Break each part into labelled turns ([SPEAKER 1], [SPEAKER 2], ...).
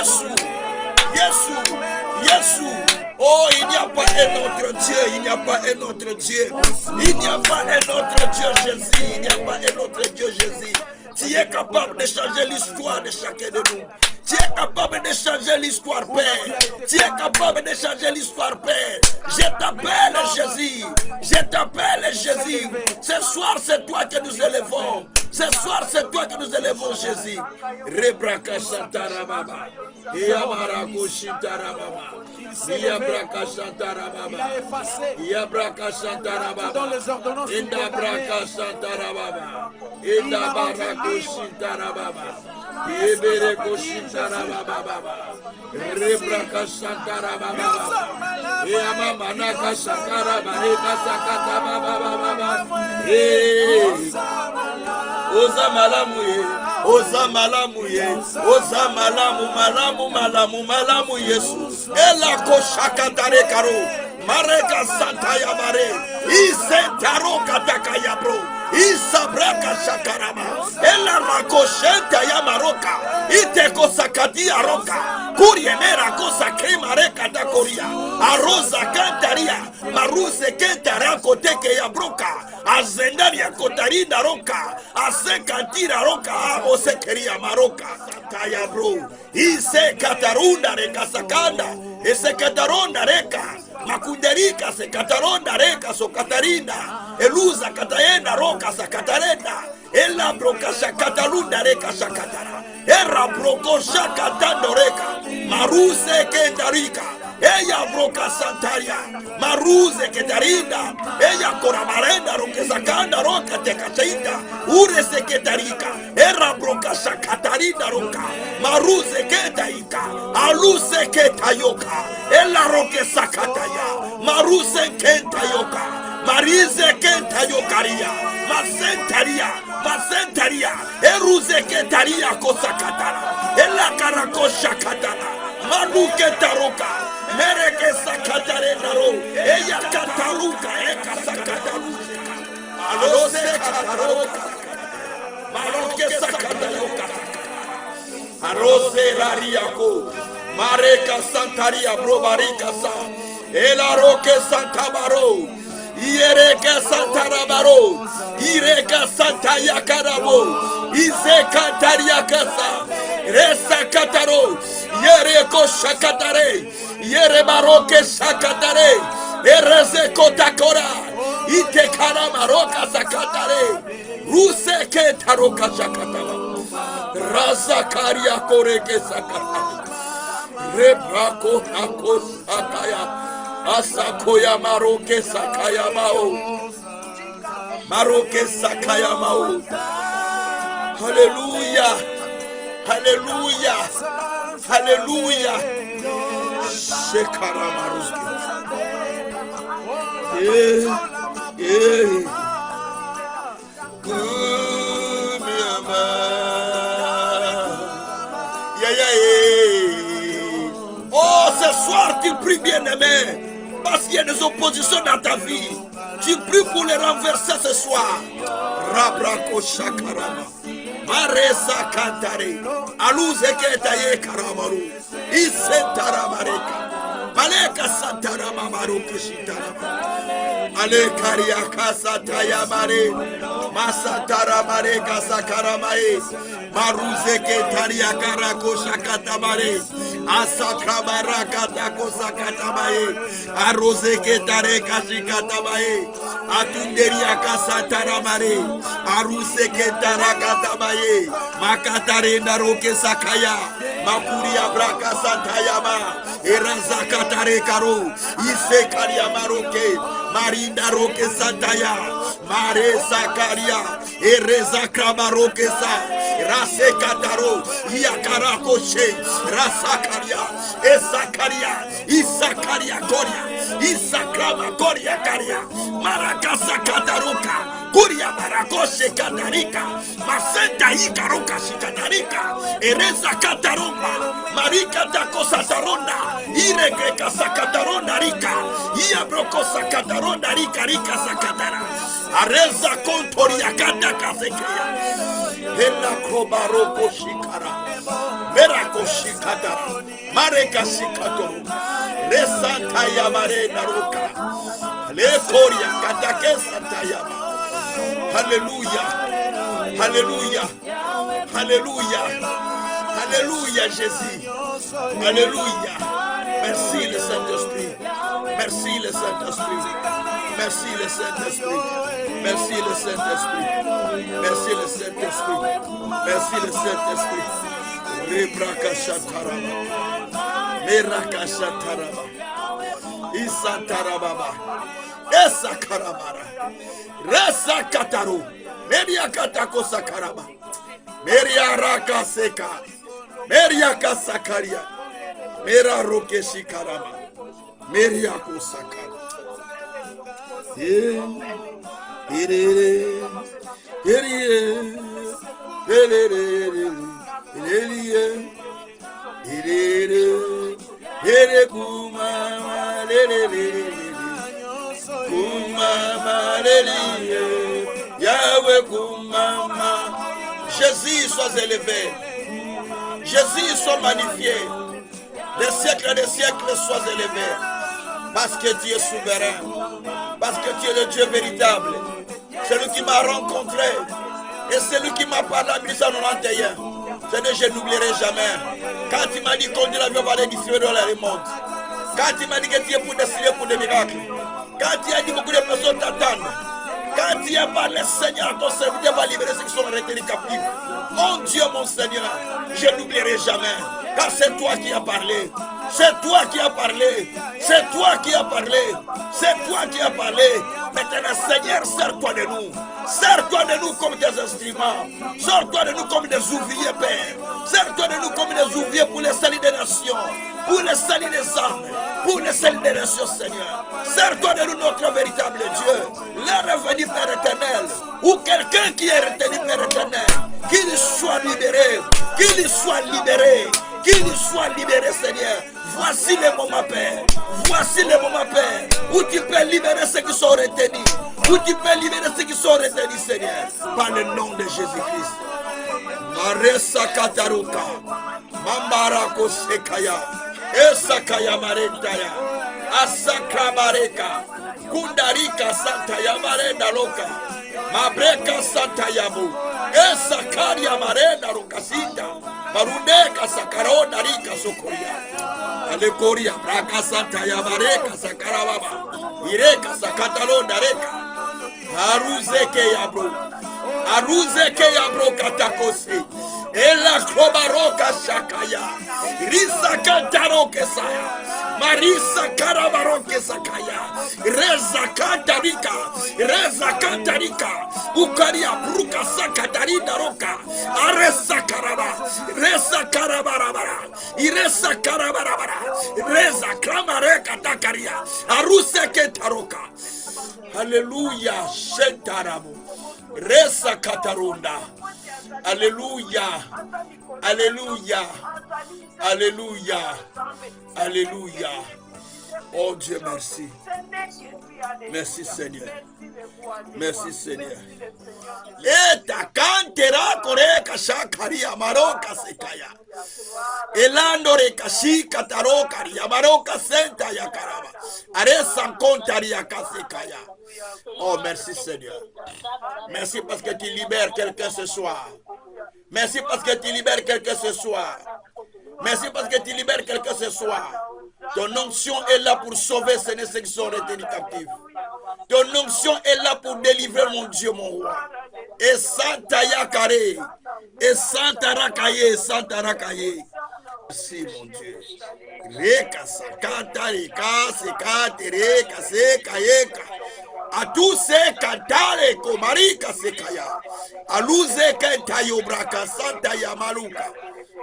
[SPEAKER 1] Yesu, Yesu, Yesu. Oh, il n'y a pas un autre Dieu, il n'y a pas un autre Dieu. Il n'y a pas un autre Dieu, Jésus. Il n'y a pas un autre Dieu, Jésus. Tu es capable de changer l'histoire de chacun de nous. Tu es capable de changer l'histoire, Père. Tu es capable de changer l'histoire, Père. Je t'appelle Jésus. Je t'appelle Jésus. Ce soir, c'est toi que nous élevons. Ce soir, c'est toi que nous élevons, Jésus. Rebraka Santara Baba. Yamarako Shintara Baba. Yabraka Santara Baba. Yabraka Santara Baba. Inda Braka Santara Baba. Inda Barako Shintara Baba. Yebereko Shintara Baba. Rebraka Santara Baba. Yamama Naka Sakara Bareka Sakata Baba. Oza malamu, oza malamu Yesu. Ela koshakatare karo, mareka santa ya mare, isentaro kataka ya bro, isabraka shakarama, ela makoshenta ya maroka, iteko sakati ya roka, kuriemera kosa krema reka da koria, aroza kantaria, maruse kentara koteke ya broka, azendaria kotarina roka, asekantira roka, osekeria maroka, santaya bro, ise katarunda reka sakanda, ese kataronda reka, makunderika se kataronda reka so katarina, eluza kataenda roka sa katarenda, ela broka sa katalunda reka sa katara, era broko sa katando reka, maruse kendarika, ella broka santaria, maruze ketarinda, ella koramarenda roke sakanda roka tekachinda, ure se ketarika, era broka sa katarina roka, maruze ketaika, aluse ketayoka, ella roke sakataya, maruse kentayoka, marize kentayokaria, masentaria, eruze ketaria kosakatara, ella karakosha katara, manuke taroka, mereke sakatare naro, ella kataruka, eka sakataruka, alose kataroka, maroke sakataroka, arose rariako, mareka santaria brobarika sa, ela roke santabaro, ireke santarabaro, ireka santayakarabo, ize kantaria kasa, resa kataro, yereko shakatare, yere maroke shakatare, ereze kotakora, ite kana maroka sakatare, ruse ke taroka shakatara, raza karia koreke sakatara, rebrako hako sakaya, asakoya maroke sakaya mao, maroke sakaya mao. Hallelujah, hallelujah, hallelujah. Shekara maruske. Oh, ce soir tu pries, bien-aimé, parce qu'il y a des oppositions dans ta vie. Tu pries pour les renverser ce soir. Rabrako shakarama. Maresa kantare. Aluze ketaye karamaru. Isentara mareka. Maleka santara mamaru kishitara. Ale karia kasata ya mare. Masatara mareka sakaramae. Maruze ketaria karako shakata mare. Asakra baraka tako sakata mae. Arose ketare kashikata mae. Atunderia kasatara mare. Aruse ketara kata mae. Makatare naroke sakaya. Makuria braka santaya ma. Eraza katare karo. Ise karia maroke. Marinda roke santaya. Mare sakaria. Ereza kramaroke sa. Rase kataro. Iakara koshe. Rasakaria. Esakaria. Isakaria koria. Isakrama koria karia. Marakasa kataruka. Kuria barakoshe katarika. Masenta ikaruka shikatarika. Ereza katarumba. Marika takosa taronda. Ireke kasakataronda rika. Ia brokosa kataronda rika rika sakatara. Areza kontoria kata kasekeya. Hela kobaroko shikara. Merako shikata. Mareka shikato. Resanta yamare naroka. Lekoria katake santayama. Alléluia. Alléluia. Alléluia. Alléluia Jésus. Alléluia. Merci le Saint-Esprit. Merci le Saint-Esprit. Merci le Saint-Esprit. Merci le Saint-Esprit. Merci le Saint-Esprit. Merci le Saint-Esprit. Rebrakashataraba. Merakashataraba. Isatarababa. Esakarabara. Resakataru. Mediakatako sakaraba. Meriaraka seka. Meriaka sakaria. Mera rokeshi karama. Meriako sakara. Jésus soit élevé. Jésus soit magnifié. Des siècles et des siècles sois élevé. Parce que tu es souverain. Parce que tu es le Dieu véritable. C'est lui qui m'a rencontré. Et c'est lui qui m'a parlé en 1991. Je n'oublierai jamais. Quand il m'a dit qu'on dit la vie va l'édifier dans le monde. Quand il m'a dit que tu es pour décider pour des miracles. Quand il a dit beaucoup de personnes t'attendent. Quand il a parlé, Seigneur, ton serviteur va libérer ceux qui sont retenus captifs. Mon Dieu, mon Seigneur, je n'oublierai jamais. Car c'est toi qui as parlé. C'est toi qui as parlé. C'est toi qui as parlé. C'est toi qui as parlé. Maintenant, Seigneur, sers-toi de nous. Sers-toi de nous comme des instruments. Sers-toi de nous comme des ouvriers, Père. Sers-toi de nous comme des ouvriers pour le salut des nations. Pour le salut des âmes. Pour le salut des nations, Seigneur. Sers-toi de nous, notre véritable Dieu. L'heure est venue, Père éternel. Ou quelqu'un qui est retenu, Père éternel. Qu'il soit libéré. Qu'il soit libéré. Qu'il soit libéré, Seigneur. Voici le moment, Père. Voici le moment, Père, où tu peux libérer ceux qui sont retenus. Où tu peux libérer ceux qui sont retenus, Seigneur. Par le nom de Jésus-Christ. Maresa Kataruka. Mambarako Sekaya. Esakaya Maretaya. Asakra Mareka. Kundarika Santaya Marenda Loka. Mabreka Santayabu. Esakaria Marenda Rokasita. Marundeka Sakarona Rika Sokoria. Alekoria Braka Santaya Mareka Sakarababa. Ireka Sakatalonda Reka. Aruzeke Yabro. Aruzeke Yabro Katakose. Ela Klobaroka Shakaya. Risa Kantaroke Saya. Marisa Karabaroke Sakaya. Reza Kantarika. Reza Kantarika. Ukaria Bruka Sakatarina Roka. Aresa Karaba. Reza Karabarabara. Iresa Karabarabara. Reza Kramareka Takaria. Aruseke Taroka. Alléluia. Shetaramu. Resa Katarunda. Alléluia. Alléluia. Alléluia. Alléluia. Oh Dieu, merci. Merci Seigneur. Merci Seigneur. Eta kantera koreka shakari amaroka sekaya. Elando rekashi kataroka yamaroka senta yakaraba. Aresa kontari yakasekaya. Oh merci Seigneur. Merci parce que tu libères quelqu'un ce soir. Merci parce que tu libères quelqu'un ce soir. Merci parce que tu libères quelqu'un ce soir. Ton onction est là pour sauver ceux qui sont retenus captifs. Ton onction est là pour délivrer mon Dieu, mon roi. Et Santa Yakare. Et Santa Rakaye. Santa Rakaye. Merci mon Dieu. Reka sakata reka sekate reka sekayeka. A tous ces cantare komarika sekaya. Aluze kentayo braka Santa Yamaluka.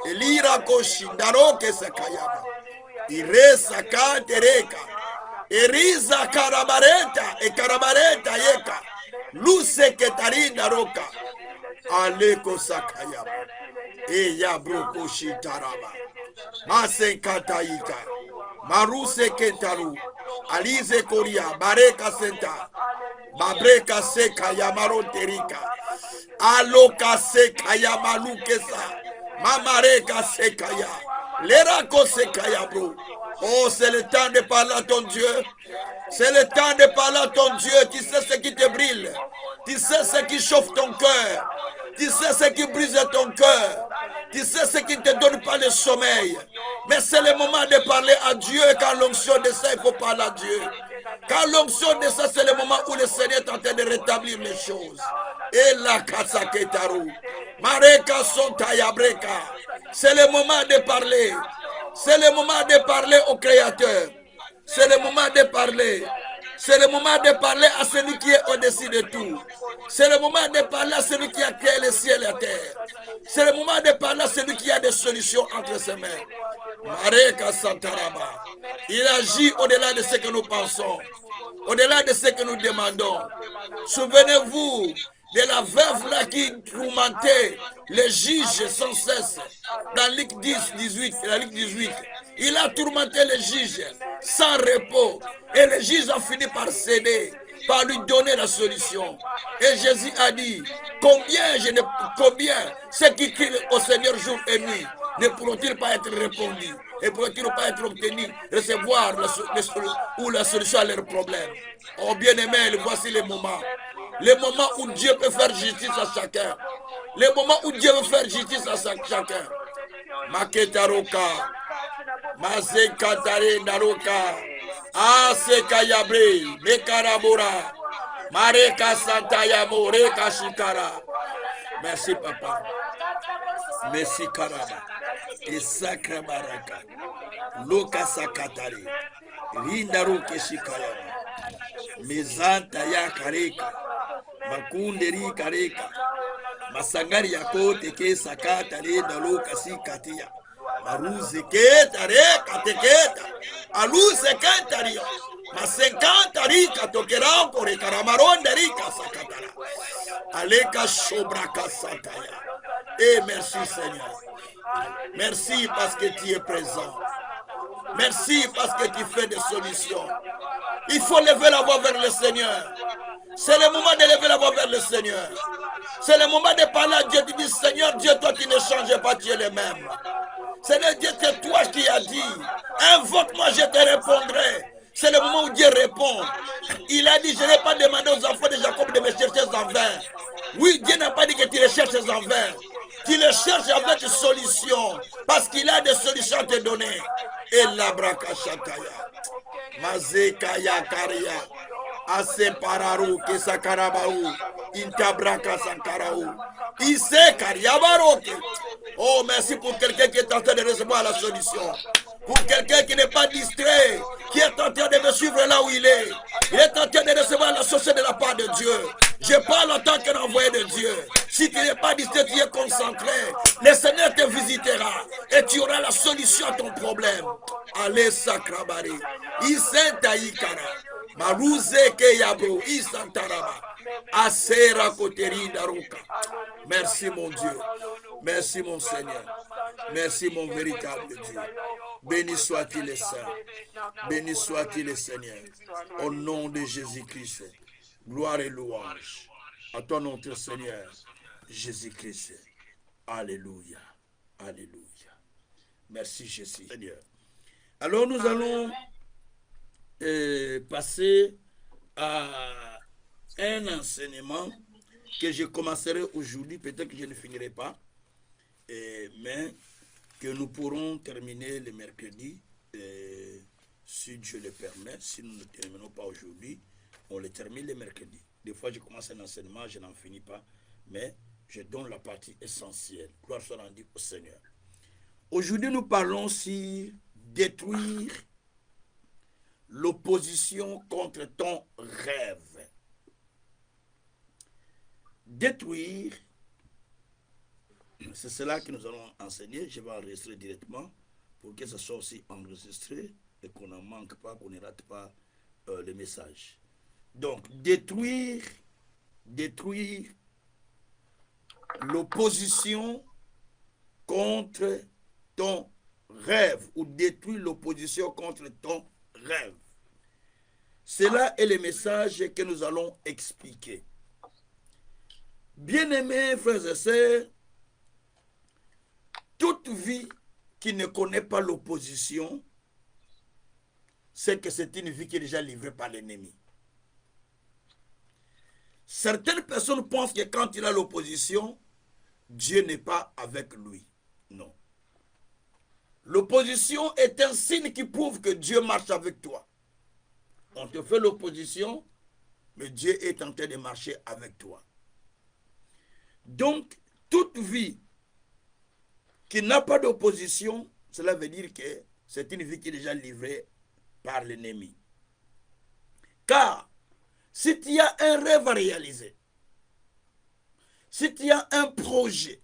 [SPEAKER 1] Elira koshindaroke sekayama. Iresa kantereka. Eriza karabareta. E karabareta yeka. Luce ketarina roka. Aleko sakayama. Eya broko shitaraba. Masen kataika. Maruse kentaru. Alize koria. Bareka senta. Babreka seka yamaroterika. Aloka seka yamalukesa. Mamareka sekaya. Oh, c'est le temps de parler à ton Dieu. C'est le temps de parler à ton Dieu. Tu sais ce qui te brille. Tu sais ce qui chauffe ton cœur. Tu sais ce qui brise ton cœur. Tu sais ce qui ne te donne pas le sommeil. Mais c'est le moment de parler à Dieu. Quand l'onction descend, il faut parler à Dieu. Quand l'onction descend, c'est le moment où le Seigneur est en train de rétablir les choses. Et la Katsaketaru. Mareka Sontayabreka. C'est le moment de parler. C'est le moment de parler au Créateur. C'est le moment de parler. C'est le moment de parler à celui qui est au-dessus de tout. C'est le moment de parler à celui qui a créé le ciel et la terre. C'est le moment de parler à celui qui a des solutions entre ses mains. Mareka Santaraba. Il agit au-delà de ce que nous pensons, au-delà de ce que nous demandons. Souvenez-vous de la veuve là qui tourmentait les juges sans cesse. Dans Luc 18, la Luc 18, il a tourmenté les juges sans repos. Et les juges ont fini par céder, par lui donner la solution. Et Jésus a dit, combien ceux qui crient au Seigneur jour et nuit ne pourront-ils pas être répondus? Et pourront-ils pas être obtenus, recevoir la solution à leurs problèmes? Oh bien-aimés, voici les moments. Les moments où Dieu peut faire justice à chacun. Les moments où Dieu veut faire justice à chacun. Maketaroka. Mazekatare Naroka. Aseka Yabre. Mekarabora. Mareka Santaya Moreka Shikara. Merci papa. Merci Karaba. Et Sacra Baraka. Loka Sakatare. Rindaroke Shikayama. Mezanta ya Kareka. Makunderi Kareka. Masangari yako teke sakata le dalo kasi katia. Maruze keta reka teketa. Aluze keta ria. Masenkanta rika tokera kore karamaronde rika sakatara. Aleka shobraka sataya. Et merci Seigneur. Merci parce que tu es présent. Merci parce que tu fais des solutions. Il faut lever la voix vers le Seigneur. C'est le moment de lever la voix vers le Seigneur. C'est le moment de parler à Dieu. Tu dis, Seigneur Dieu, toi qui ne changes pas, tu es le même. Seigneur Dieu, c'est toi qui as dit, invoque-moi, je te répondrai. C'est le moment où Dieu répond. Il a dit, je n'ai pas demandé aux enfants de Jacob de me chercher en vain. Oui, Dieu n'a pas dit que tu les cherches en vain. Tu les cherches avec solution. Parce qu'il a des solutions à te donner. Et la braka shataya. Mazekaya karia. Ase pararu kesakarabaou. Intabraka sankaraou. Ise kariabaroke. Oh, merci pour quelqu'un qui est en train de recevoir la solution. Pour quelqu'un qui n'est pas distrait, qui est en train de me suivre là où il est. Il est en train de recevoir la solution de la part de Dieu. Je parle en tant qu'un envoyé de Dieu. Si tu n'es pas distrait, tu es concentré. Le Seigneur te visitera et tu auras la solution à ton problème. Allez, sakrabari. Isenta ikara. Maruze ke yabro. Isantaraba. Asera koteri daruka. Merci mon Dieu. Merci mon Seigneur. Merci mon véritable Dieu. Béni soit-il le Saint. Béni soit-il le Seigneur. Au nom de Jésus-Christ. Gloire et louange à ton nom, Seigneur Jésus-Christ. Alléluia. Alléluia. Merci Jésus. Seigneur. Alors nous allons passer à un enseignement que je commencerai aujourd'hui. Peut-être que je ne finirai pas, mais que nous pourrons terminer le mercredi, si Dieu le permet. Si nous ne terminons pas aujourd'hui, on le termine le mercredi. Des fois, je commence un enseignement, je n'en finis pas, mais je donne la partie essentielle. Gloire soit rendue au Seigneur. Aujourd'hui, nous parlons sur détruire l'opposition contre ton rêve. Détruire, c'est cela que nous allons enseigner. Je vais enregistrer directement pour que ce soit aussi enregistré et qu'on n'en manque pas, qu'on ne rate pas le message. Donc, détruire l'opposition contre ton rêve ou détruire l'opposition contre ton rêve. Cela est le message que nous allons expliquer. Bien-aimés frères et sœurs, toute vie qui ne connaît pas l'opposition, c'est que c'est une vie qui est déjà livrée par l'ennemi. Certaines personnes pensent que quand il a l'opposition, Dieu n'est pas avec lui. Non. L'opposition est un signe qui prouve que Dieu marche avec toi. On te fait l'opposition, mais Dieu est en train de marcher avec toi. Donc, toute vie qui n'a pas d'opposition, cela veut dire que c'est une vie qui est déjà livrée par l'ennemi. Car, si tu as un rêve à réaliser, si tu as un projet,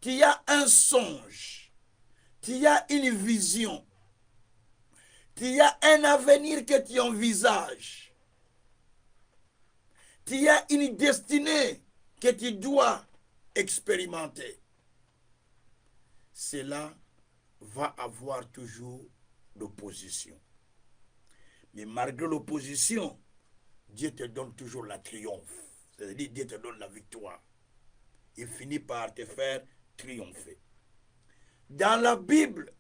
[SPEAKER 1] tu as un songe, tu as une vision, tu as un avenir que tu envisages, tu as une destinée que tu dois expérimenter, cela va avoir toujours l'opposition. Mais malgré l'opposition, Dieu te donne toujours la triomphe. C'est-à-dire Dieu te donne la victoire. Il finit par te faire triompher. Dans la Bible,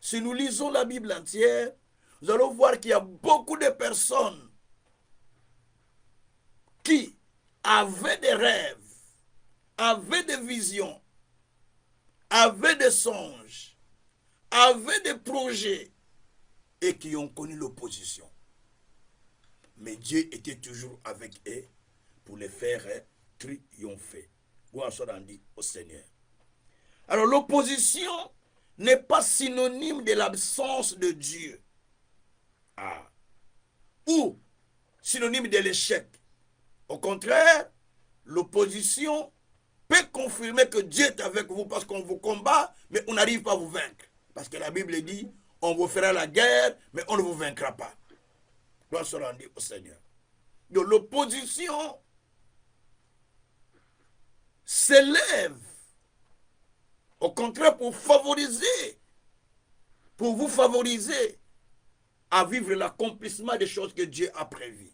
[SPEAKER 1] si nous lisons la Bible entière, nous allons voir qu'il y a beaucoup de personnes qui avaient des rêves, avaient des visions, avaient des songes, avaient des projets et qui ont connu l'opposition. Mais Dieu était toujours avec eux pour les faire triompher. Gloire soit rendue au Seigneur. Alors l'opposition n'est pas synonyme de l'absence de Dieu. Ou synonyme de l'échec. Au contraire, l'opposition peut confirmer que Dieu est avec vous parce qu'on vous combat, mais on n'arrive pas à vous vaincre. Parce que la Bible dit, on vous fera la guerre, mais on ne vous vaincra pas. Gloire soit rendue au Seigneur. Donc l'opposition s'élève, au contraire, pour vous favoriser à vivre l'accomplissement des choses que Dieu a prévues.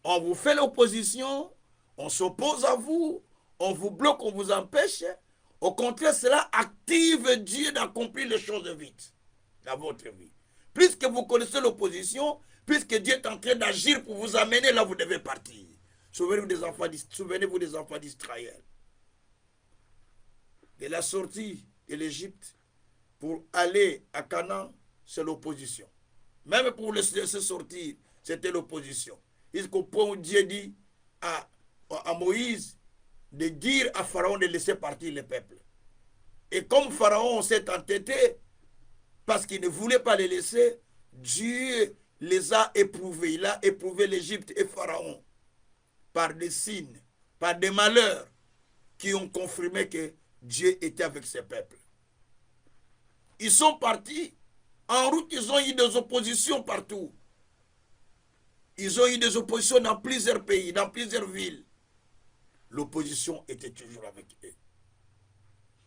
[SPEAKER 1] On vous fait l'opposition, on s'oppose à vous, on vous bloque, on vous empêche. Au contraire, cela active Dieu d'accomplir les choses vite dans votre vie. Puisque vous connaissez l'opposition, puisque Dieu est en train d'agir pour vous amener là où vous devez partir. Souvenez-vous des enfants d'Israël. De la sortie de l'Égypte pour aller à Canaan, c'est l'opposition. Même pour laisser sortir, c'était l'opposition. Jusqu'au point où Dieu dit à Moïse de dire à Pharaon de laisser partir le peuple. Et comme Pharaon s'est entêté, parce qu'il ne voulait pas les laisser, Dieu les a éprouvés. Il a éprouvé l'Égypte et Pharaon par des signes, par des malheurs qui ont confirmé que Dieu était avec ses peuples. Ils sont partis. En route, ils ont eu des oppositions partout. Ils ont eu des oppositions dans plusieurs pays, dans plusieurs villes. L'opposition était toujours avec eux.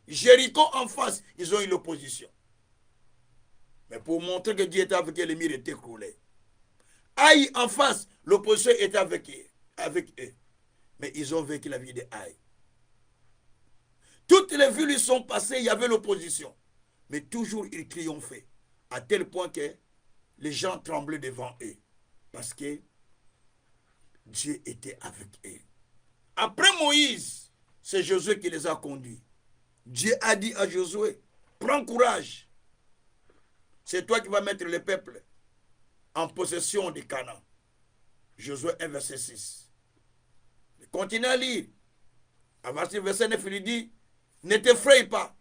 [SPEAKER 1] Jéricho en face, ils ont eu l'opposition. Mais pour montrer que Dieu était avec eux, les murs étaient coulés. Aïe en face, l'opposition était avec eux. Mais ils ont vécu la vie de Aïe. Toutes les villes ils sont passées, il y avait l'opposition. Mais toujours ils triomphaient. À tel point que les gens tremblaient devant eux. Parce que Dieu était avec eux. Après Moïse, c'est Josué qui les a conduits. Dieu a dit à Josué, prends courage. C'est toi qui vas mettre le peuple en possession de Canaan. Josué 1, verset 6. Continuez à lire. À verset 9, il dit, ne t'effraie pas,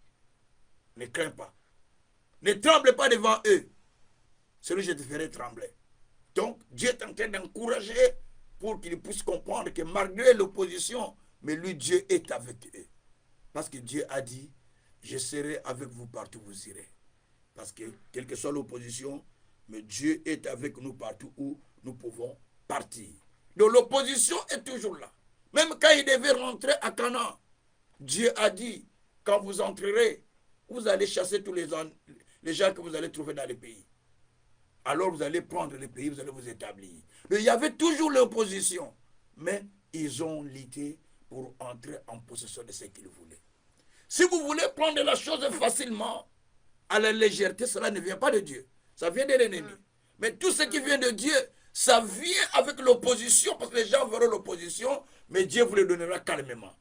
[SPEAKER 1] ne crains pas, ne tremble pas devant eux. Celui je te ferai trembler. Donc, Dieu est en train d'encourager pour qu'ils puissent comprendre que malgré l'opposition, mais lui, Dieu est avec eux. Parce que Dieu a dit, je serai avec vous partout où vous irez. Parce que, quelle que soit l'opposition, mais Dieu est avec nous partout où nous pouvons partir. Donc l'opposition est toujours là. Même quand il devait rentrer à Canaan, Dieu a dit, quand vous entrerez, vous allez chasser tous les gens que vous allez trouver dans le pays. Alors vous allez prendre le pays, vous allez vous établir. Mais il y avait toujours l'opposition. Mais ils ont lutté pour entrer en possession de ce qu'ils voulaient. Si vous voulez prendre la chose facilement, à la légèreté, cela ne vient pas de Dieu. Ça vient de l'ennemi. Mais tout ce qui vient de Dieu, ça vient avec l'opposition, parce que les gens verront l'opposition, mais Dieu vous le donnera calmement.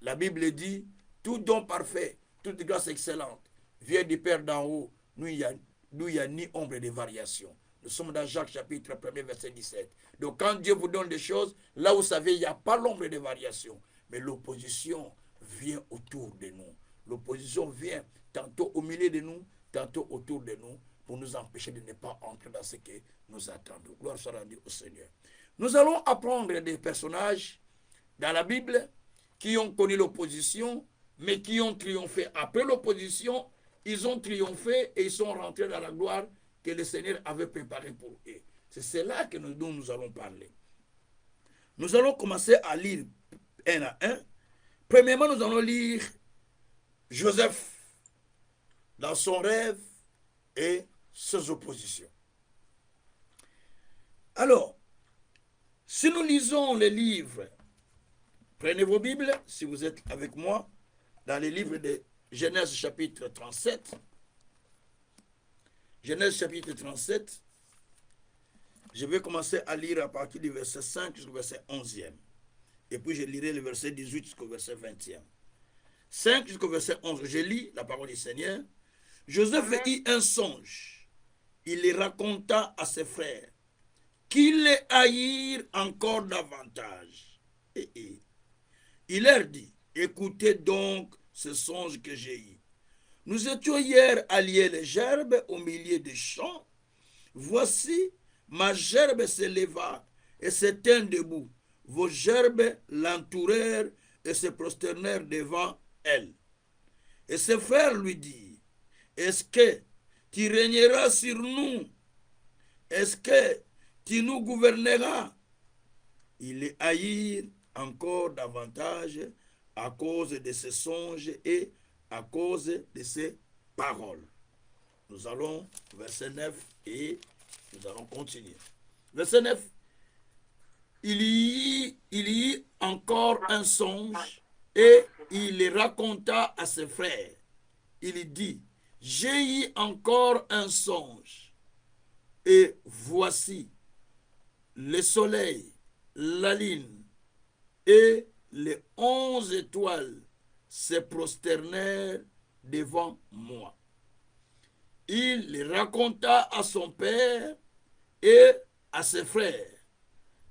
[SPEAKER 1] La Bible dit, tout don parfait, toute grâce excellente, vient du Père d'en haut, d'où il n'y a ni ombre de variation. Nous sommes dans Jacques chapitre 1er, verset 17. Donc quand Dieu vous donne des choses, là vous savez, il n'y a pas l'ombre de variation. Mais l'opposition vient autour de nous. L'opposition vient tantôt au milieu de nous, tantôt autour de nous, pour nous empêcher de ne pas entrer dans ce que nous attendons. Gloire soit rendue au Seigneur. Nous allons apprendre des personnages dans la Bible qui ont connu l'opposition, mais qui ont triomphé. Après l'opposition, ils ont triomphé et ils sont rentrés dans la gloire que le Seigneur avait préparée pour eux. C'est cela que dont nous allons parler. Nous allons commencer à lire un à un. Premièrement, nous allons lire Joseph dans son rêve et ses oppositions. Alors, si nous lisons les livres, prenez vos Bibles, si vous êtes avec moi, dans les livres de Genèse chapitre 37. Genèse chapitre 37. Je vais commencer à lire à partir du verset 5 jusqu'au verset 11e. Et puis je lirai le verset 18 jusqu'au verset 20e. 5 jusqu'au verset 11. Je lis la parole du Seigneur. Joseph eut un songe. Il les raconta à ses frères, qui les haïrent encore davantage. Il leur dit, écoutez donc ce songe que j'ai eu. Nous étions hier à lier les gerbes au milieu des champs. Voici, ma gerbe se leva et se tint debout. Vos gerbes l'entourèrent et se prosternèrent devant elle. Et ses frères lui dirent, est-ce que tu régneras sur nous? Est-ce que tu nous gouverneras? Ils les haïrent encore davantage à cause de ses songes et à cause de ses paroles. Nous allons, verset 9, et nous allons continuer. Verset 9. Il y eut encore un songe et il le raconta à ses frères. Il dit, j'ai eu encore un songe et voici le soleil, la lune et les 11 étoiles se prosternèrent devant moi. Il le raconta à son père et à ses frères.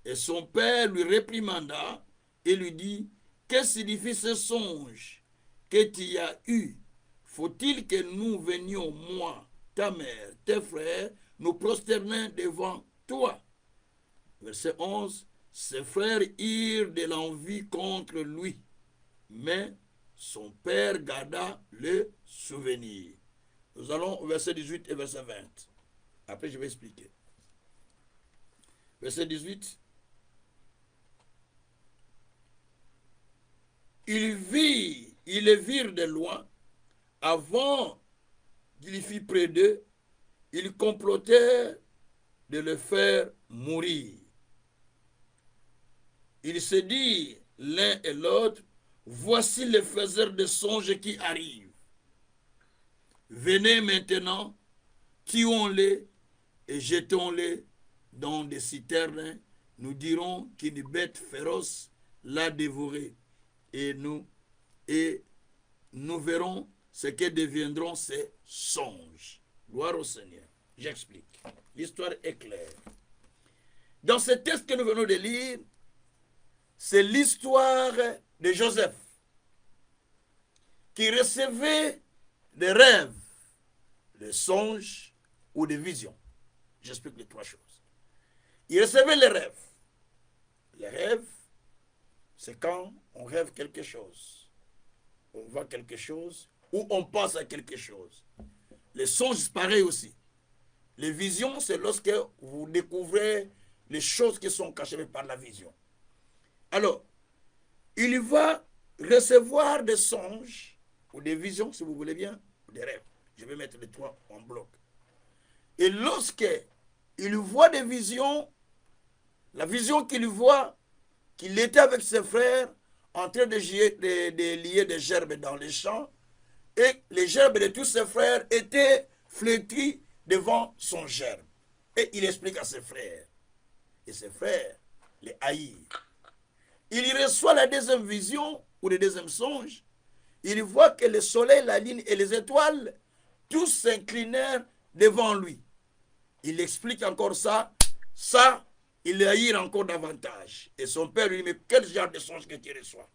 [SPEAKER 1] Et son père lui réprimanda et lui dit, que signifie ce songe que tu as eu? Faut-il que nous venions, moi, ta mère, tes frères, nous prosterner devant toi? Verset 11. Ses frères eurent de l'envie contre lui, mais son père garda le souvenir. Nous allons au verset 18 et verset 20. Après, je vais expliquer. Verset 18. Ils le virent de loin. Avant qu'il y fût près d'eux, ils complotèrent de le faire mourir. Ils se dirent l'un et l'autre, voici les faiseurs de songes qui arrivent. Venez maintenant, tuons-les et jetons-les dans des citernes. Nous dirons qu'une bête féroce l'a dévoré et nous verrons ce que deviendront ces songes. Gloire au Seigneur. J'explique. L'histoire est claire. Dans ce texte que nous venons de lire, c'est l'histoire de Joseph qui recevait des rêves, des songes ou des visions. J'explique les trois choses. Il recevait les rêves. Les rêves, c'est quand on rêve quelque chose, on voit quelque chose ou on pense à quelque chose. Les songes, c'est pareil aussi. Les visions, c'est lorsque vous découvrez les choses qui sont cachées par la vision. Alors, il va recevoir des songes ou des visions, si vous voulez bien, des rêves. Je vais mettre les trois en bloc. Et lorsque il voit des visions, la vision qu'il voit, qu'il était avec ses frères en train de lier des gerbes dans les champs, Et les gerbes de tous ses frères étaient flétris devant son gerbe. Et il explique à ses frères. Et ses frères les haïrent. Il y reçoit la deuxième vision ou le deuxième songe. Il voit que le soleil, la lune et les étoiles, tous s'inclinèrent devant lui. Il explique encore ça. Ça, il les haït encore davantage. Et son père lui dit, mais quel genre de songe que tu reçois?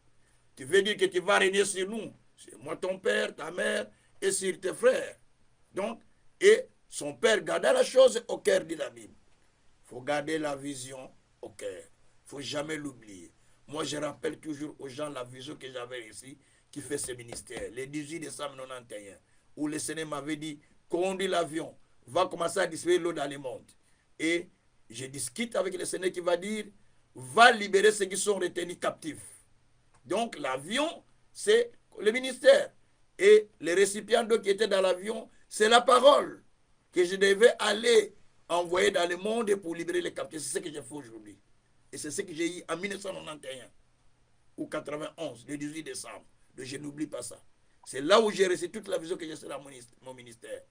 [SPEAKER 1] Tu veux dire que tu vas régner sur nous? C'est moi ton père, ta mère et sur tes frères. Donc, et son père garda la chose au cœur de la Bible. Il faut garder la vision au cœur. Il ne faut jamais l'oublier. Moi, je rappelle toujours aux gens la vision que j'avais ici, qui fait ce ministère. Le 18 décembre 1991, où le Seigneur m'avait dit, conduis l'avion, va commencer à distribuer l'eau dans le monde. Et je discute avec le Seigneur qui va dire, va libérer ceux qui sont retenus captifs. Donc, l'avion, c'est le ministère. Et les récipients d'eau qui étaient dans l'avion, c'est la parole que je devais aller envoyer dans le monde pour libérer les captifs. C'est ce que j'ai fait aujourd'hui. Et c'est ce que j'ai eu en 1991 ou 91, le 18 décembre. Je n'oublie pas ça. C'est là où j'ai reçu toute la vision que j'ai dans mon ministère.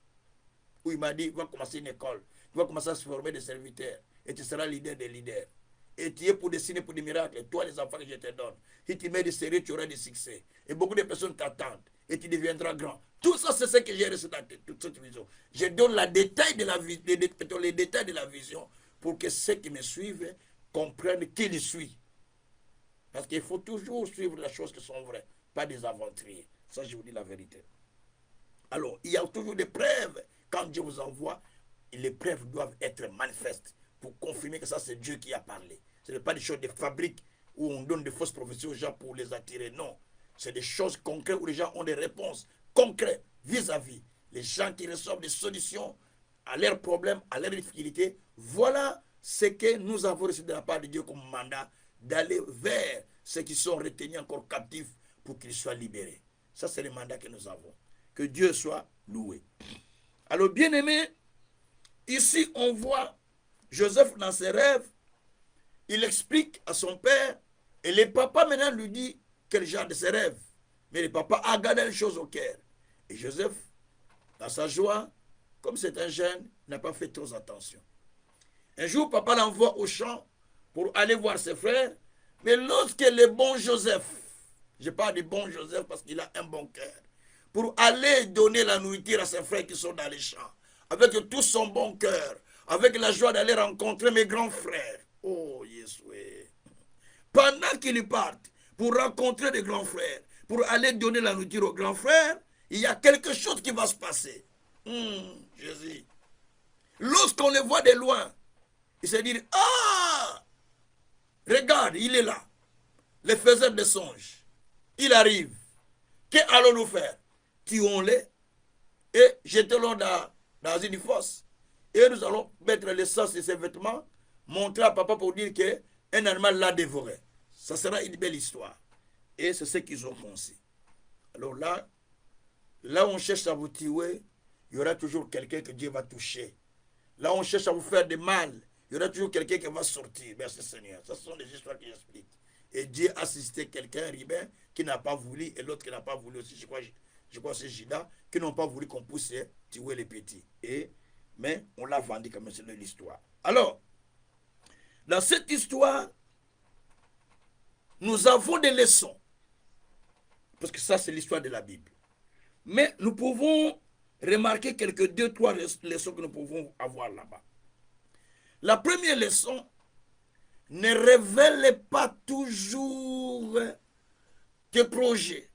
[SPEAKER 1] Où il m'a dit, va commencer une école, tu vas commencer à se former des serviteurs, et tu seras leader des leaders. Et tu es pour dessiner pour des miracles, et toi les enfants que je te donne. Si tu mets du sérieux, tu auras du succès. Et beaucoup de personnes t'attendent, et tu deviendras grand. Tout ça, c'est ce que j'ai reçu dans toute cette vision. Je donne les détails de la vision pour que ceux qui me suivent comprennent qui je suis. Parce qu'il faut toujours suivre les choses qui sont vraies, pas des aventuriers. Ça, je vous dis la vérité. Alors, il y a toujours des preuves. Quand Dieu vous envoie, les preuves doivent être manifestes pour confirmer que ça, c'est Dieu qui a parlé. Ce n'est pas des choses de fabrique où on donne des fausses prophéties aux gens pour les attirer. Non. C'est des choses concrètes où les gens ont des réponses concrètes vis-à-vis. Les gens qui reçoivent des solutions à leurs problèmes, à leurs difficultés. Voilà ce que nous avons reçu de la part de Dieu comme mandat, d'aller vers ceux qui sont retenus encore captifs pour qu'ils soient libérés. Ça, c'est le mandat que nous avons. Que Dieu soit loué. Alors, bien-aimés, ici, on voit Joseph dans ses rêves. Il explique à son père, et le papa maintenant lui dit quel genre de ses rêves. Mais le papa a gardé les choses au cœur. Et Joseph, dans sa joie, comme c'est un jeune, n'a pas fait trop attention. Un jour, papa l'envoie au champ pour aller voir ses frères. Mais lorsque le bon Joseph, je parle du bon Joseph parce qu'il a un bon cœur, pour aller donner la nourriture à ses frères qui sont dans les champs, avec tout son bon cœur, avec la joie d'aller rencontrer mes grands frères. Oh, Yeshua. Pendant qu'il part pour rencontrer les grands frères, pour aller donner la nourriture aux grands frères, il y a quelque chose qui va se passer. Jésus. Lorsqu'on le voit de loin, il se dit, ah, regarde, il est là. Le faiseur de songes. Il arrive. Qu'allons-nous faire? Tuons-les et jetons-le dans une fosse. Et nous allons mettre l'essence de ses vêtements, montrer à papa pour dire qu'un animal l'a dévoré. Ça sera une belle histoire. Et c'est ce qu'ils ont pensé. Alors là où on cherche à vous tuer, il y aura toujours quelqu'un que Dieu va toucher. Là où on cherche à vous faire du mal, il y aura toujours quelqu'un qui va sortir. Merci Seigneur. Ce sont des histoires qui expliquent. Et Dieu a assisté quelqu'un, Ribin, qui n'a pas voulu, et l'autre qui n'a pas voulu aussi. Je crois que c'est Gida, qui n'ont pas voulu qu'on puisse tuer les petits. Mais on l'a vendu comme c'est l'histoire. Alors, dans cette histoire, nous avons des leçons. Parce que ça, c'est l'histoire de la Bible. Mais nous pouvons remarquer quelques 2-3 leçons que nous pouvons avoir là-bas. La première leçon, ne révèle pas toujours tes projets,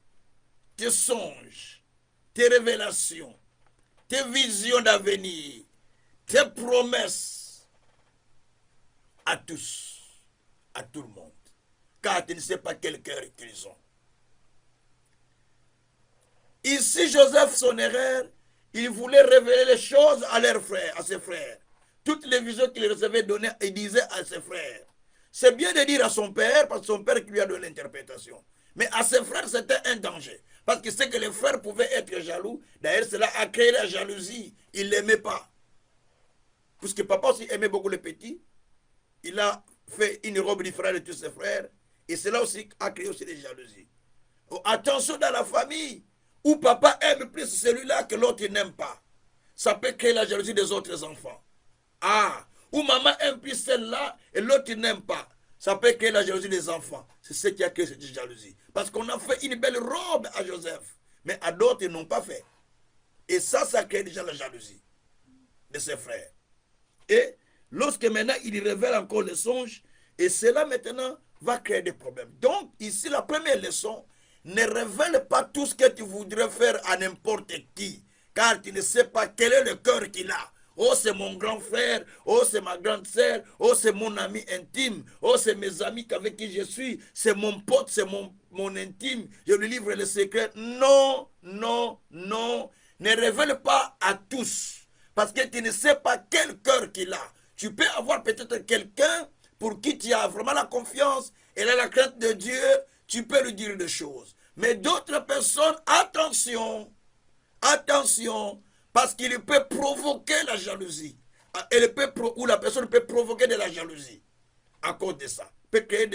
[SPEAKER 1] tes songes, tes révélations, tes visions d'avenir, tes promesses à tous, à tout le monde. Car tu ne sais pas quel cœur ils ont. Ici, Joseph, son erreur, il voulait révéler les choses à leurs frères, à ses frères. Toutes les visions qu'il recevait données, il disait à ses frères. C'est bien de dire à son père, parce que son père qui lui a donné l'interprétation. Mais à ses frères, c'était un danger. Parce qu'il sait que les frères pouvaient être jaloux. D'ailleurs, cela a créé la jalousie. Il ne l'aimait pas. Puisque papa aussi aimait beaucoup les petits. Il a fait une robe différente de tous ses frères. Et cela aussi a créé aussi des jalousies. Oh, attention dans la famille. Ou papa aime plus celui-là que l'autre n'aime pas. Ça peut créer la jalousie des autres enfants. Ah, ou maman aime plus celle-là et l'autre n'aime pas. Ça peut créer la jalousie des enfants. C'est ce qui a créé cette jalousie. Parce qu'on a fait une belle robe à Joseph, mais à d'autres, ils n'ont pas fait. Et ça crée déjà la jalousie de ses frères. Et lorsque maintenant, il révèle encore les songes, et cela maintenant va créer des problèmes. Donc, ici, la première leçon, ne révèle pas tout ce que tu voudrais faire à n'importe qui, car tu ne sais pas quel est le cœur qu'il a. Oh, c'est mon grand frère. Oh, c'est ma grande sœur. Oh, c'est mon ami intime. Oh, c'est mes amis avec qui je suis. C'est mon pote, c'est mon intime. Je lui livre le secret. Non, non, non. Ne révèle pas à tous. Parce que tu ne sais pas quel cœur qu'il a. Tu peux avoir peut-être quelqu'un pour qui tu as vraiment la confiance et la crainte de Dieu. Tu peux lui dire des choses. Mais d'autres personnes, attention. Attention. Parce qu'il peut provoquer la jalousie. Ou la personne peut provoquer de la jalousie. À cause de ça. Peut créer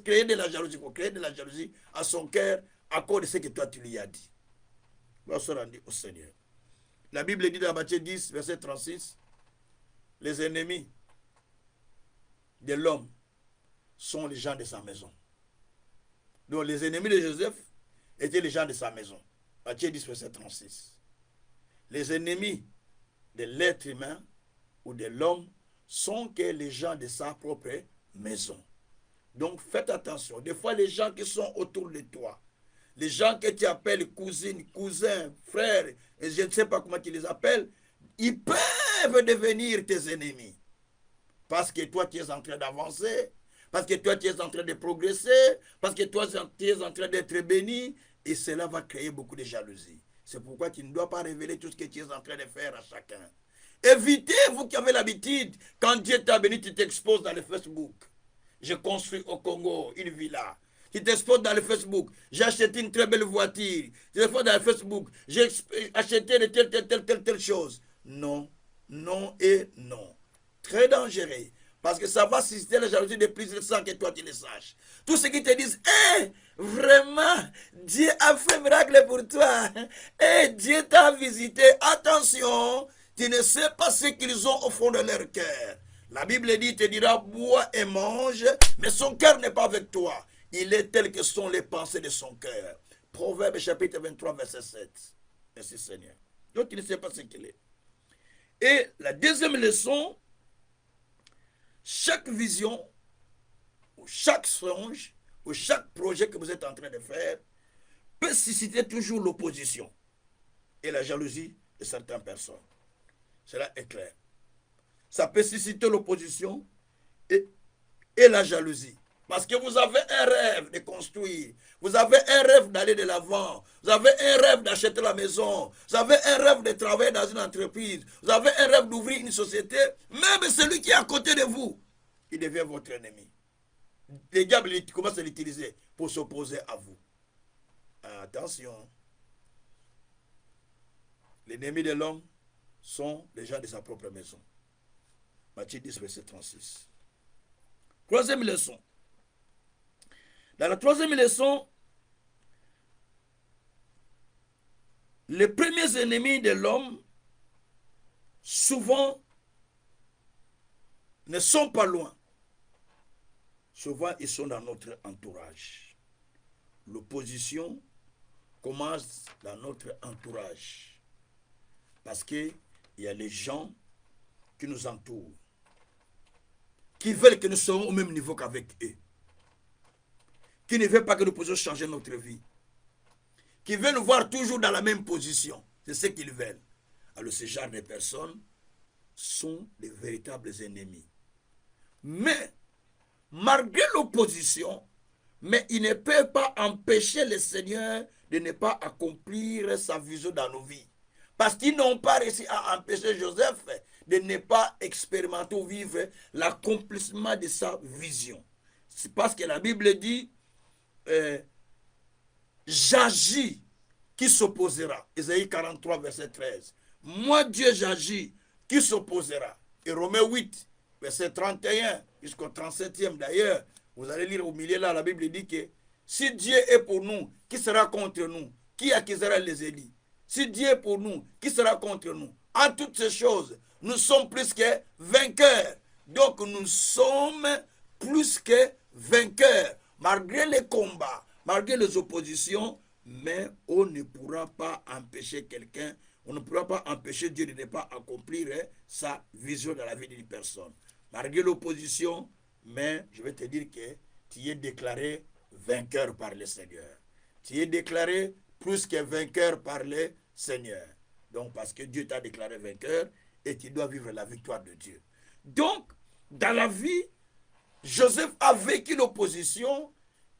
[SPEAKER 1] créer de la jalousie. Pour créer de la jalousie à son cœur à cause de ce que toi tu lui as dit. On se rendre au Seigneur. La Bible dit dans Matthieu 10, verset 36, les ennemis de l'homme sont les gens de sa maison. Donc les ennemis de Joseph étaient les gens de sa maison. Matthieu 10, verset 36. Les ennemis de l'être humain ou de l'homme sont que les gens de sa propre maison. Donc faites attention. Des fois, les gens qui sont autour de toi, les gens que tu appelles cousines, cousins, frères, et je ne sais pas comment tu les appelles, ils peuvent devenir tes ennemis. Parce que toi, tu es en train d'avancer, parce que toi, tu es en train de progresser, parce que toi, tu es en train d'être béni, et cela va créer beaucoup de jalousie. C'est pourquoi tu ne dois pas révéler tout ce que tu es en train de faire à chacun. Évitez, vous qui avez l'habitude, quand Dieu t'a béni, tu t'exposes dans le Facebook. J'ai construit au Congo une villa. Tu t'exposes dans le Facebook. J'ai acheté une très belle voiture. Tu t'exposes dans le Facebook. J'ai acheté de telle chose. Non, non et non. Très dangereux. Parce que ça va susciter la jalousie de plus sans que toi tu le saches. Tous ceux qui te disent, vraiment, Dieu a fait un miracle pour toi. Dieu t'a visité. Attention, tu ne sais pas ce qu'ils ont au fond de leur cœur. La Bible dit, te dira, bois et mange, mais son cœur n'est pas avec toi. Il est tel que sont les pensées de son cœur. Proverbe chapitre 23, verset 7. Merci Seigneur. Donc il ne sait pas ce qu'il est. Et la deuxième leçon, chaque vision, ou chaque songe, ou chaque projet que vous êtes en train de faire, peut susciter toujours l'opposition et la jalousie de certaines personnes. Cela est clair. Ça peut susciter l'opposition et la jalousie. Parce que vous avez un rêve de construire. Vous avez un rêve d'aller de l'avant. Vous avez un rêve d'acheter la maison. Vous avez un rêve de travailler dans une entreprise. Vous avez un rêve d'ouvrir une société. Même celui qui est à côté de vous, il devient votre ennemi. Les diables commencent à l'utiliser pour s'opposer à vous. Attention. L'ennemi de l'homme sont les gens de sa propre maison. Matthieu 10, verset 36. Troisième leçon. Dans la troisième leçon, les premiers ennemis de l'homme, souvent, ne sont pas loin. Souvent, ils sont dans notre entourage. L'opposition commence dans notre entourage. Parce qu'il y a les gens qui nous entourent, qui veulent que nous soyons au même niveau qu'avec eux, qui ne veulent pas que nous puissions changer notre vie, qui veulent nous voir toujours dans la même position. C'est ce qu'ils veulent. Alors ce genre de personnes sont les véritables ennemis. Mais, malgré l'opposition, mais il ne peut pas empêcher le Seigneur de ne pas accomplir sa vision dans nos vies. Parce qu'ils n'ont pas réussi à empêcher Joseph de ne pas expérimenter ou vivre l'accomplissement de sa vision. C'est parce que la Bible dit, j'agis, qui s'opposera. Ésaïe 43, verset 13. Moi, Dieu, j'agis, qui s'opposera. Et Romains 8, verset 31, jusqu'au 37e d'ailleurs, vous allez lire au milieu là, la Bible dit que si Dieu est pour nous, qui sera contre nous? Qui accusera les élus? Si Dieu est pour nous, qui sera contre nous? En toutes ces choses, nous sommes plus que vainqueurs. Donc nous sommes plus que vainqueurs. Malgré les combats, malgré les oppositions, mais on ne pourra pas empêcher quelqu'un, on ne pourra pas empêcher Dieu de ne pas accomplir sa vision dans la vie d'une personne. Malgré l'opposition, mais je vais te dire que tu es déclaré vainqueur par le Seigneur. Tu es déclaré plus que vainqueur par le Seigneur. Donc, parce que Dieu t'a déclaré vainqueur et tu dois vivre la victoire de Dieu. Donc, dans la vie, Joseph a vécu l'opposition.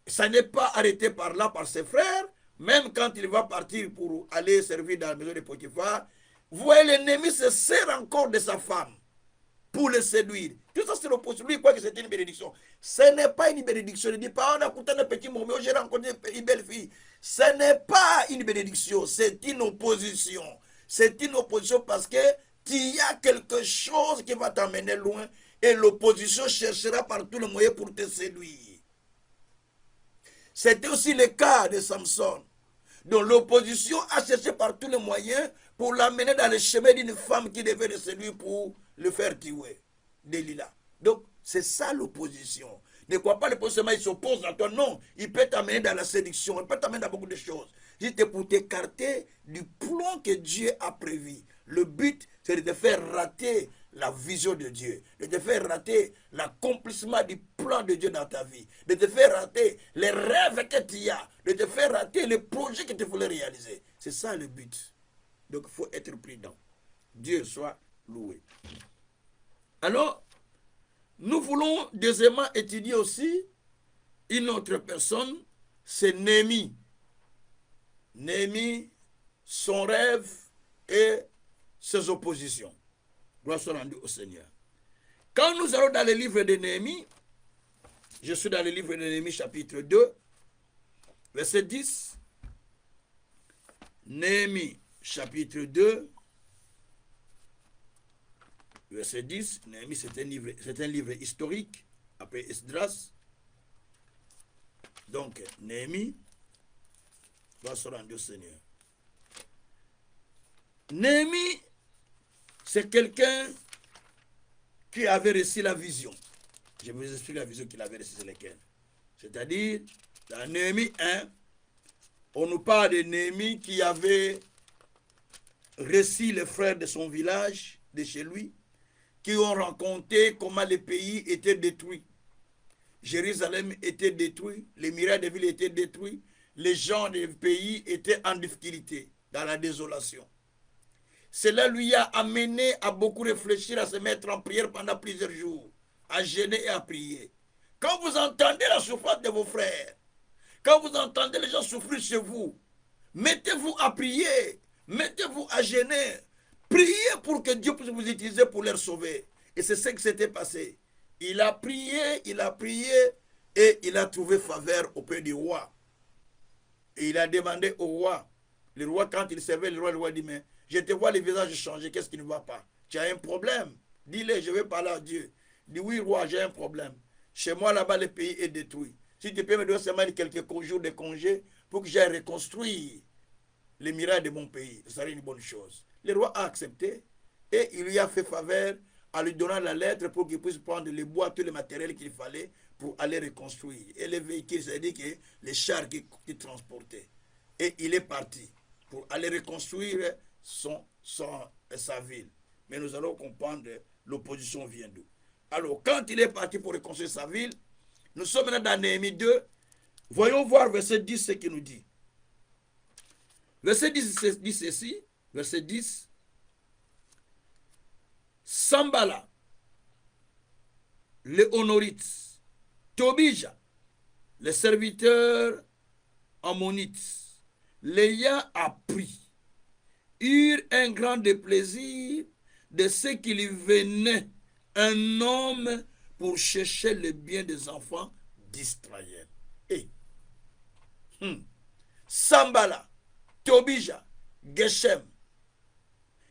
[SPEAKER 1] Ça n'est pas arrêté par là par ses frères. Même quand il va partir pour aller servir dans la maison de Potiphar, vous voyez, l'ennemi se sert encore de sa femme pour le séduire. Tout ça, c'est l'opposition. Lui, il croit que c'est une bénédiction. Ce n'est pas une bénédiction. Il ne dit pas, on a écouté un petit moment, j'ai rencontré une belle fille. Ce n'est pas une bénédiction, c'est une opposition. C'est une opposition parce que il y a quelque chose qui va t'emmener loin et l'opposition cherchera par tous les moyens pour te séduire. C'était aussi le cas de Samson. Donc l'opposition a cherché par tous les moyens pour l'amener dans le chemin d'une femme qui devait le séduire pour le faire tuer. Delilah. Donc c'est ça l'opposition. Ne crois pas l'opposition, il s'oppose à toi. Non, il peut t'amener dans la séduction, il peut t'amener dans beaucoup de choses. C'était pour t'écarter du plan que Dieu a prévu. Le but, c'est de te faire rater la vision de Dieu, de te faire rater l'accomplissement du plan de Dieu dans ta vie, de te faire rater les rêves que tu as, de te faire rater les projets que tu voulais réaliser. C'est ça le but. Donc il faut être prudent. Dieu soit loué. Alors, nous voulons deuxièmement étudier aussi une autre personne, c'est Néhémie. Néhémie, son rêve et ses oppositions. Gloire soit rendue au Seigneur. Quand nous allons dans le livre de Néhémie, je suis dans le livre de Néhémie chapitre 2, verset 10. Néhémie chapitre 2, verset 10. Néhémie, c'est un livre historique, après Esdras. Donc, Néhémie, gloire soit rendue au Seigneur. Néhémie, c'est quelqu'un qui avait reçu la vision. Je vais vous expliquer la vision qu'il avait reçue, c'est laquelle. C'est-à-dire, dans Néhémie 1, on nous parle de Néhémie qui avait reçu les frères de son village, de chez lui, qui ont raconté comment le pays était détruit. Jérusalem était détruit, les murailles de ville étaient détruits, les gens du pays étaient en difficulté, dans la désolation. Cela lui a amené à beaucoup réfléchir, à se mettre en prière pendant plusieurs jours, à jeûner et à prier. Quand vous entendez la souffrance de vos frères, quand vous entendez les gens souffrir chez vous, mettez-vous à prier, mettez-vous à jeûner, priez pour que Dieu puisse vous utiliser pour les sauver. Et c'est ce qui s'était passé. Il a prié et il a trouvé faveur auprès du roi. Et il a demandé au roi. Le roi, quand il servait, le roi dit, mais je te vois le visage changer, qu'est-ce qui ne va pas? Tu as un problème? Dis-le, je vais parler à Dieu. Il dit, oui, roi, j'ai un problème. Chez moi, là-bas, le pays est détruit. Si tu peux me donner seulement quelques jours de congé pour que j'aille reconstruire les murailles de mon pays, ce serait une bonne chose. Le roi a accepté et il lui a fait faveur en lui donnant la lettre pour qu'il puisse prendre les bois, tout le matériel qu'il fallait pour aller reconstruire. Et les véhicules, c'est-à-dire que les chars qui transportaient. Et il est parti pour aller reconstruire sa ville. Mais nous allons comprendre l'opposition vient d'où. Alors, quand il est parti pour reconstruire sa ville, nous sommes maintenant dans Néhémie 2. Voyons voir verset 10 ce qu'il nous dit. Verset 10 dit ceci. Verset 10. Sambala, les Honorites, Tobija, les serviteurs ammonites, l'ayant appris, eurent un grand déplaisir de ce qu'il venait un homme pour chercher le bien des enfants d'Israël. Et Sambala, Tobija, Geshem,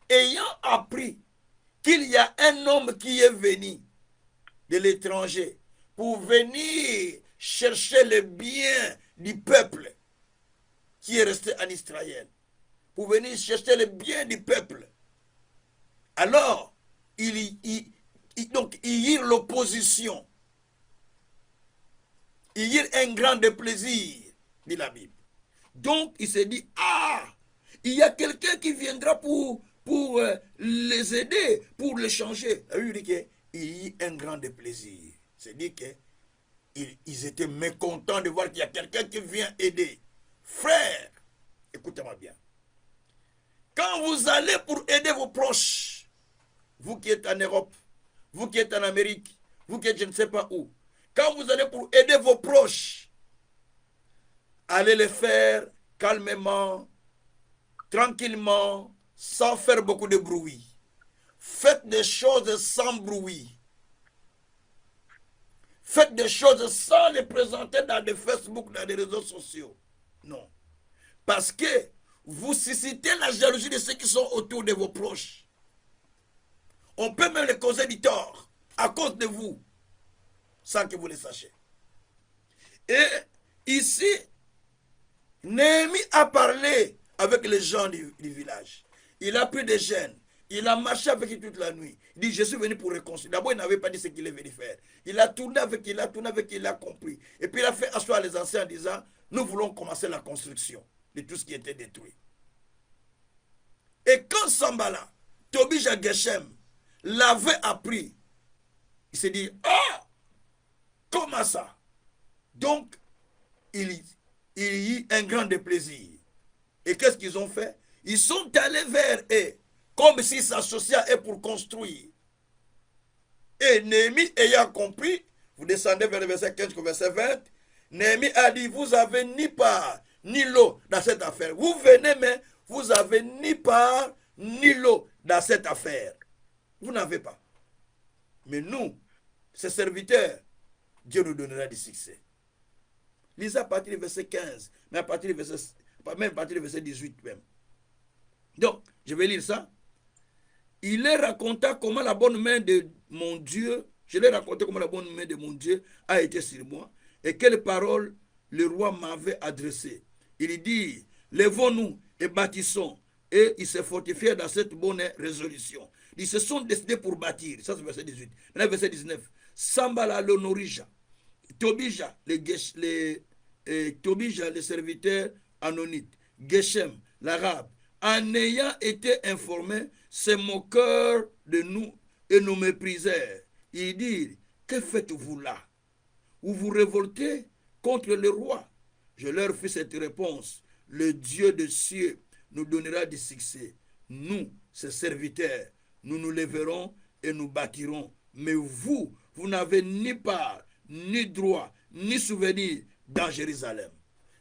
[SPEAKER 1] ayant appris qu'il y a un homme qui est venu de l'étranger pour venir chercher le bien du peuple, qui est resté en Israël, pour venir chercher le bien du peuple. Alors, il y a l'opposition. Il y a un grand déplaisir, dit la Bible. Donc, il s'est dit, il y a quelqu'un qui viendra pour les aider, pour les changer. Il dit qu'il y a un grand déplaisir. C'est-à-dire qu'ils étaient mécontents de voir qu'il y a quelqu'un qui vient aider. Frère, écoutez-moi bien. Quand vous allez pour aider vos proches, vous qui êtes en Europe, vous qui êtes en Amérique, vous qui êtes je ne sais pas où, quand vous allez pour aider vos proches, allez les faire calmement, tranquillement, sans faire beaucoup de bruit. Faites des choses sans bruit. Faites des choses sans les présenter dans des Facebook, dans des réseaux sociaux. Non. Parce que vous suscitez la jalousie de ceux qui sont autour de vos proches. On peut même les causer du tort à cause de vous, sans que vous le sachiez. Et ici, Néhémie a parlé avec les gens du village. Il a pris des jeunes. Il a marché avec eux toute la nuit. Il dit, je suis venu pour réconcilier. D'abord, il n'avait pas dit ce qu'il est venu faire. Il a tourné avec, il a compris. Et puis, il a fait asseoir les anciens en disant, nous voulons commencer la construction de tout ce qui était détruit. Et quand Sambala, Tobija Geshem, l'avait appris, il s'est dit, comment ça? Donc, il y eut un grand déplaisir. Et qu'est-ce qu'ils ont fait? Ils sont allés vers eux, comme s'ils s'associaient à eux pour construire. Et Néhémie ayant compris, vous descendez vers le verset 15 au verset 20, Néhémie a dit, vous avez ni part, ni lot dans cette affaire. Vous venez, mais vous avez ni part, ni lot dans cette affaire. Vous n'avez pas. Mais nous, ses serviteurs, Dieu nous donnera du succès. Lisez à partir du verset 15, mais à partir du verset 18 même. Donc, je vais lire ça. Il leur raconta comment la bonne main de mon Dieu, je leur racontais comment la bonne main de mon Dieu a été sur moi et quelles paroles le roi m'avait adressées. Il dit, levons-nous et bâtissons. Et ils se fortifièrent dans cette bonne résolution. Ils se sont décidés pour bâtir. Ça, c'est le verset 18. Maintenant, verset 19. Sambala l'honorija. Tobija, les serviteurs anonites. Geshem, l'arabe. En ayant été informés, se moquèrent de nous et nous méprisèrent. Ils dirent, que faites-vous là? Vous vous révoltez contre le roi? Je leur fis cette réponse. Le Dieu des cieux nous donnera du succès. Nous, ses serviteurs, nous nous lèverons et nous bâtirons. Mais vous, vous n'avez ni part, ni droit, ni souvenir dans Jérusalem.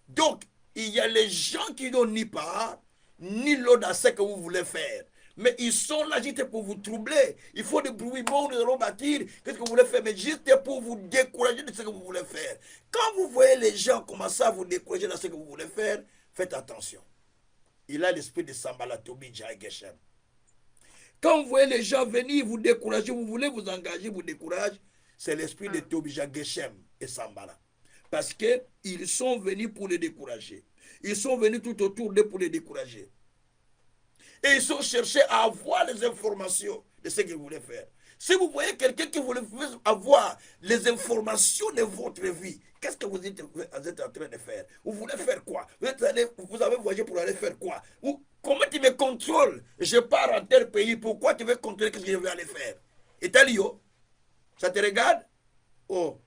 [SPEAKER 1] Donc, il y a les gens qui n'ont ni part, ni l'eau dans ce que vous voulez faire. Mais ils sont là juste pour vous troubler. Il faut des bruits, bon, nous allons bâtir. Qu'est-ce que vous voulez faire? Mais juste pour vous décourager de ce que vous voulez faire. Quand vous voyez les gens commencer à vous décourager dans ce que vous voulez faire, faites attention. Il a l'esprit de Sambala, Tobija et Geshem. Quand vous voyez les gens venir vous décourager, vous voulez vous engager, vous découragez, c'est l'esprit de Tobija, Geshem et Sambala. Parce qu'ils sont venus pour les décourager. Ils sont venus tout autour d'eux pour les décourager. Et ils sont cherchés à avoir les informations de ce qu'ils voulaient faire. Si vous voyez quelqu'un qui voulait avoir les informations de votre vie, qu'est-ce que vous êtes en train de faire? Vous voulez faire quoi? Vous avez voyagé pour aller faire quoi? Comment tu me contrôles? Je pars en tel pays, pourquoi tu veux contrôler ce que je vais aller faire? Et Talio, ça te regarde? Oh.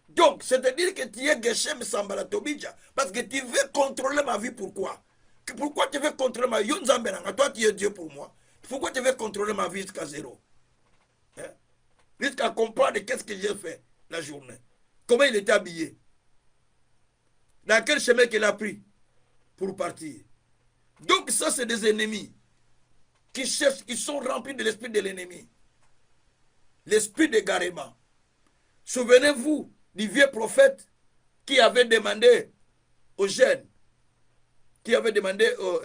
[SPEAKER 1] Donc, c'est-à-dire que tu es Geshem Sambala Tobija, parce que tu veux contrôler ma vie, pourquoi? Pourquoi tu veux contrôler ma vie? Toi, tu es Dieu pour moi. Pourquoi tu veux contrôler ma vie jusqu'à zéro? Hein? Jusqu'à comprendre qu'est-ce que j'ai fait la journée. Comment il était habillé. Dans quel chemin qu'il a pris pour partir. Donc ça, c'est des ennemis qui cherchent, qui sont remplis de l'esprit de l'ennemi. L'esprit d'égarement. Souvenez-vous du vieux prophète qui avait demandé aux jeunes, qui avait demandé aux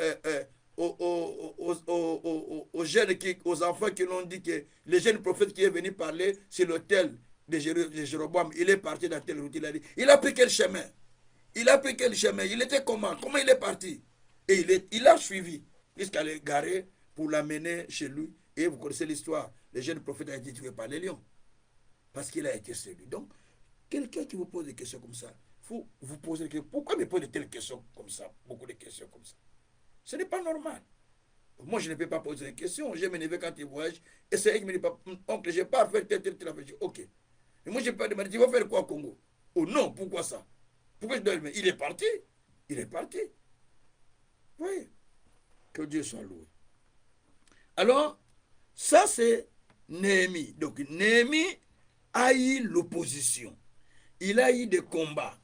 [SPEAKER 1] jeunes, aux enfants qui l'ont dit que le jeune prophète qui est venu parler sur l'autel de Jéroboam, il est parti dans telle route, il a dit, il a pris quel chemin? Il a pris quel chemin? Il était comment? Comment il est parti? Et il l'a suivi jusqu'à le garer pour l'amener chez lui. Et vous connaissez l'histoire. Le jeune prophète a été tué par les lions. Parce qu'il a été séduit. Donc, quelqu'un qui vous pose des questions comme ça, il faut vous poser des questions. Pourquoi me poser de telles questions comme ça? Beaucoup de questions comme ça. Ce n'est pas normal. Moi, je ne peux pas poser des questions. J'ai mes neveux quand ils voyagent. Et c'est eux qui me disent, oncle, je pars faire tel affaire. Ok. Et moi, je peux demander, tu vas faire quoi au Congo? Oh non, pourquoi ça? Pourquoi je dois le... Il est parti. Il est parti. Vous voyez? Que Dieu soit loué. Alors, ça c'est Néhémie. Donc, Néhémie a eu l'opposition. Il a eu des combats.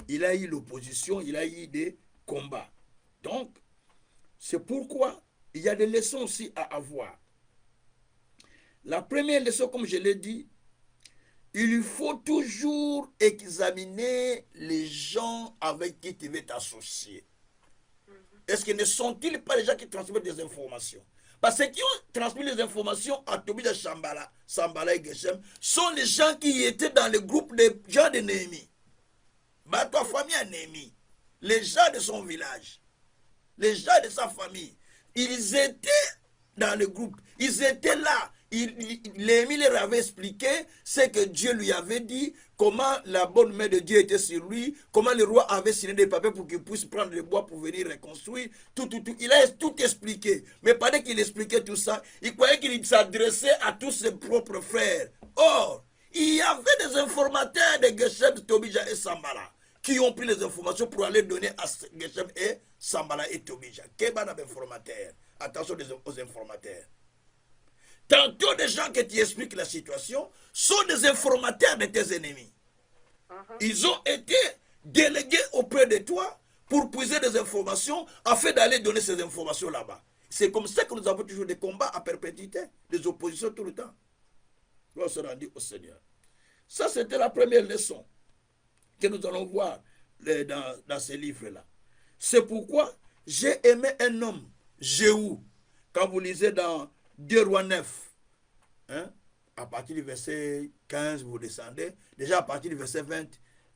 [SPEAKER 1] Il a eu l'opposition, il a eu des combats. Donc, c'est pourquoi il y a des leçons aussi à avoir. La première leçon, comme je l'ai dit, il faut toujours examiner les gens avec qui tu veux t'associer. Est-ce que ne sont-ils pas les gens qui transmettent des informations? Parce que ceux qui ont transmis les informations à Tobia Sambala et Geshem sont les gens qui étaient dans le groupe des gens de Néhémie. Bah, ta famille à Néhémie. Les gens de son village. Les gens de sa famille. Ils étaient dans le groupe. Ils étaient là. Néhémie leur avait expliqué ce que Dieu lui avait dit, comment la bonne main de Dieu était sur lui, comment le roi avait signé des papiers pour qu'il puisse prendre le bois pour venir reconstruire, tout. Il a tout expliqué. Mais pendant qu'il expliquait tout ça, il croyait qu'il s'adressait à tous ses propres frères. Or, il y avait des informateurs de Geshem, Tobija et Sambala qui ont pris les informations pour aller donner à Geshem et Sambala et Tobija. Quel ban d'informateurs? Attention aux informateurs. Tantôt des gens qui t'expliquent la situation sont des informateurs de tes ennemis. Ils ont été délégués auprès de toi pour puiser des informations afin d'aller donner ces informations là-bas. C'est comme ça que nous avons toujours des combats à perpétuité, des oppositions tout le temps. Gloire se rendit au Seigneur. Ça, c'était la première leçon que nous allons voir dans ces livres-là. C'est pourquoi j'ai aimé un homme, Jéhou, quand vous lisez dans 2 Rois 9, hein, à partir du verset 15, vous descendez. Déjà à partir du verset 20,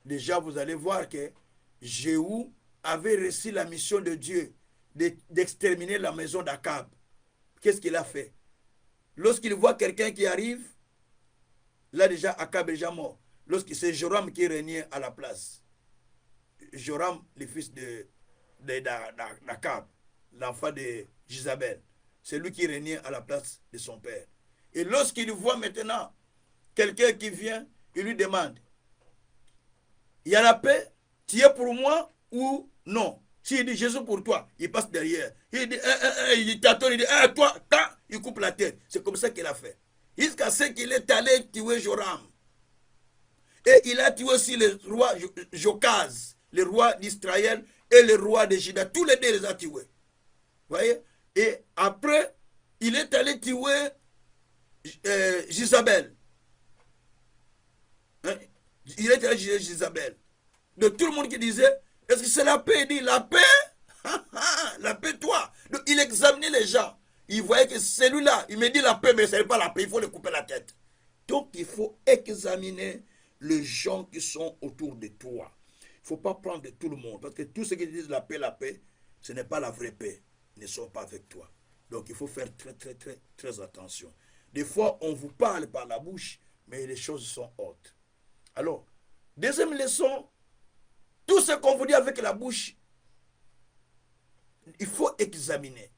[SPEAKER 1] déjà vous allez voir que Jéhou avait reçu la mission de Dieu d'exterminer la maison d'Akab. Qu'est-ce qu'il a fait? Lorsqu'il voit quelqu'un qui arrive, là déjà Akab est déjà mort. Lorsque c'est Joram qui régnait à la place. Joram, le fils d'Akab, l'enfant de Jézabel. C'est lui qui régnait à la place de son père. Et lorsqu'il voit maintenant quelqu'un qui vient, il lui demande, il y a la paix, tu es pour moi ou non? S'il dit Jésus pour toi, il passe derrière. Il dit, il t'attend, il dit, toi, il coupe la tête. C'est comme ça qu'il a fait. Jusqu'à ce qu'il est allé tuer Joram. Et il a tué aussi le roi Jokaz, le roi d'Israël et le roi de Juda. Tous les deux les a tués. Vous voyez? Et après, il est allé tuer Jézabel. Hein? Il est allé tuer Jézabel. De tout le monde qui disait, est-ce que c'est la paix? Il dit, la paix? La paix, toi. Donc, il examinait les gens. Il voyait que celui-là, il me dit la paix, mais ce n'est pas la paix, il faut lui couper la tête. Donc, il faut examiner les gens qui sont autour de toi. Il ne faut pas prendre de tout le monde. Parce que tous ceux qui disent la paix, ce n'est pas la vraie paix. Ils ne sont pas avec toi. Donc, il faut faire très attention. Des fois, on vous parle par la bouche, mais les choses sont hautes. Alors, deuxième leçon, tout ce qu'on vous dit avec la bouche, il faut examiner.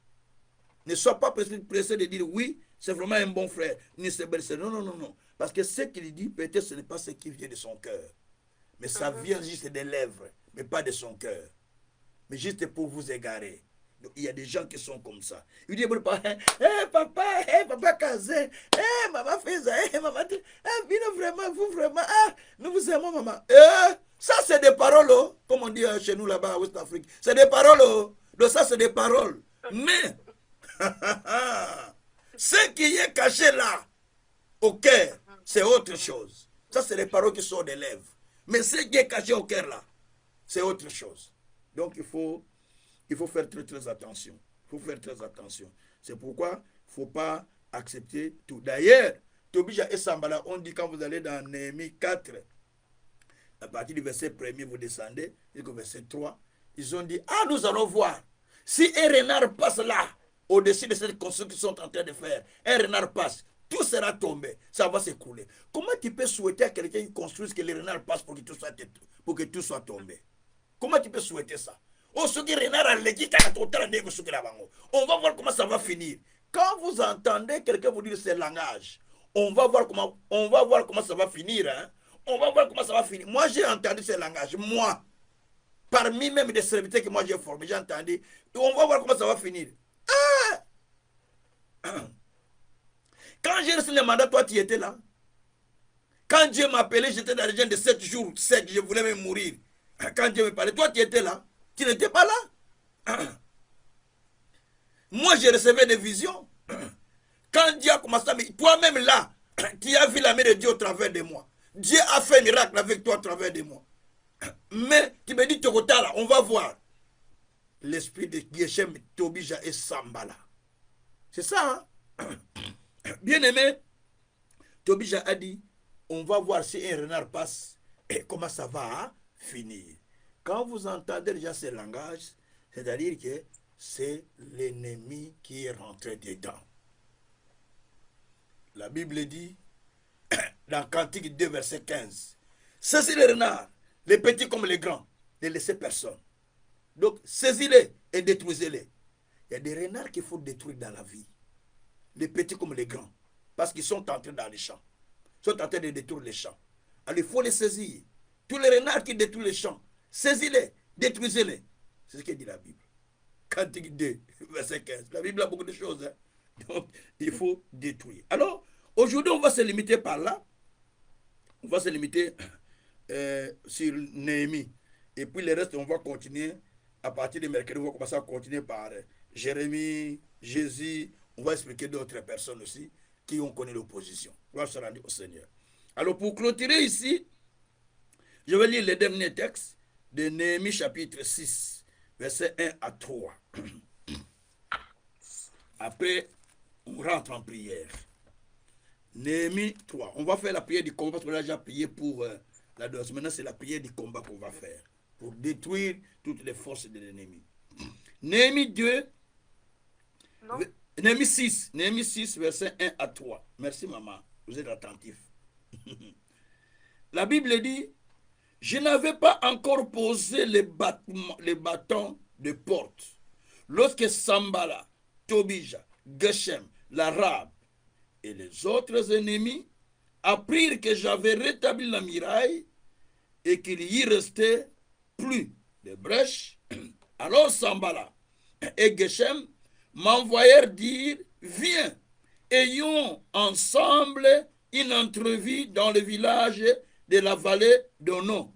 [SPEAKER 1] Ne sois pas pressé de dire oui, c'est vraiment un bon frère. Non. Parce que ce qu'il dit, peut-être ce n'est pas ce qui vient de son cœur. Mais ça vient juste des lèvres, mais pas de son cœur. Mais juste pour vous égarer. Donc, il y a des gens qui sont comme ça. Il dit, papa Kazé, maman fait ça, maman dit, vraiment, vous vraiment, nous vous aimons, maman. Ça, c'est des paroles, comme on dit chez nous là-bas à Ouest-Afrique. C'est des paroles, donc ça, c'est des paroles. Mais, ce qui est caché là, au cœur, c'est autre chose. Ça, c'est les paroles qui sont des lèvres. Mais ce qui est caché au cœur là, c'est autre chose. Donc, il faut faire très attention. Il faut faire très attention. C'est pourquoi il ne faut pas accepter tout. D'ailleurs, Tobija et Sambala ont dit, quand vous allez dans Néhémie 4, À partir du verset 1er, vous descendez, jusqu'au verset 3. Ils ont dit, ah, nous allons voir. Si un renard passe là, au-dessus de cette construction qu'ils sont en train de faire, un renard passe, tout sera tombé, ça va s'écrouler. Comment tu peux souhaiter à quelqu'un qui construise que les renards passent pour que tout soit tombé? Comment tu peux souhaiter ça? On va voir comment ça va finir. Quand vous entendez quelqu'un vous dire ce langage, on va voir comment ça va finir. Hein? On va voir comment ça va finir. Moi, j'ai entendu ce langage. Moi, parmi même des serviteurs que moi j'ai formés, j'ai entendu. On va voir comment ça va finir. Ah! Quand j'ai reçu le mandat, toi, tu étais là. Quand Dieu m'appelait, j'étais dans les gens de 7 jours secs, je voulais même mourir. Quand Dieu me parlait, toi, tu étais là. Tu n'étais pas là. Moi, je recevais des visions. Quand Dieu a commencé à me... Toi-même là, tu as vu la main de Dieu au travers de moi. Dieu a fait un miracle avec toi au travers de moi. Mais tu me dis, Tokota là, on va voir. L'esprit de Geshem, Tobija et Sambala. C'est ça, hein? Bien aimé, Tobija a dit, on va voir si un renard passe et comment ça va finir. Quand vous entendez déjà ce langage, c'est-à-dire que c'est l'ennemi qui est rentré dedans. La Bible dit, dans Cantique 2, verset 15, saisis les renards, les petits comme les grands, ne laissez personne. Donc, saisis-les et détruisez-les. Il y a des renards qu'il faut détruire dans la vie. Les petits comme les grands. Parce qu'ils sont entrés dans les champs. Ils sont en train de détruire les champs. Alors, il faut les saisir. Tous les renards qui détruisent les champs, saisis-les, détruisez-les. C'est ce que dit la Bible. Cantique 2, verset 15. La Bible a beaucoup de choses. Hein? Donc, il faut détruire. Alors, aujourd'hui, on va se limiter par là. On va se limiter sur Néhémie. Et puis, le reste, on va continuer. À partir de mercredi, on va commencer à continuer par Jérémie, Jésus. On va expliquer d'autres personnes aussi qui ont connu l'opposition. Gloire soit rendue au Seigneur. Alors, pour clôturer ici, je vais lire le dernier texte de Néhémie chapitre 6, versets 1 à 3. Après, on rentre en prière. Néhémie 3. On va faire la prière du combat parce qu'on a déjà prié pour la danse. Maintenant, c'est la prière du combat qu'on va faire pour détruire toutes les forces de l'ennemi. Néhémie 2. Non. Néhémie 6, versets 1 à 3. Merci, maman. Vous êtes attentifs. La Bible dit, je n'avais pas encore posé les bâtons de porte lorsque Sambala, Tobija, Geshem, l'Arabe et les autres ennemis apprirent que j'avais rétabli la muraille et qu'il y restait plus de brèches. Alors Sambala et Geshem m'envoyèrent dire, viens, ayons ensemble une entrevue dans le village de la vallée d'Ono.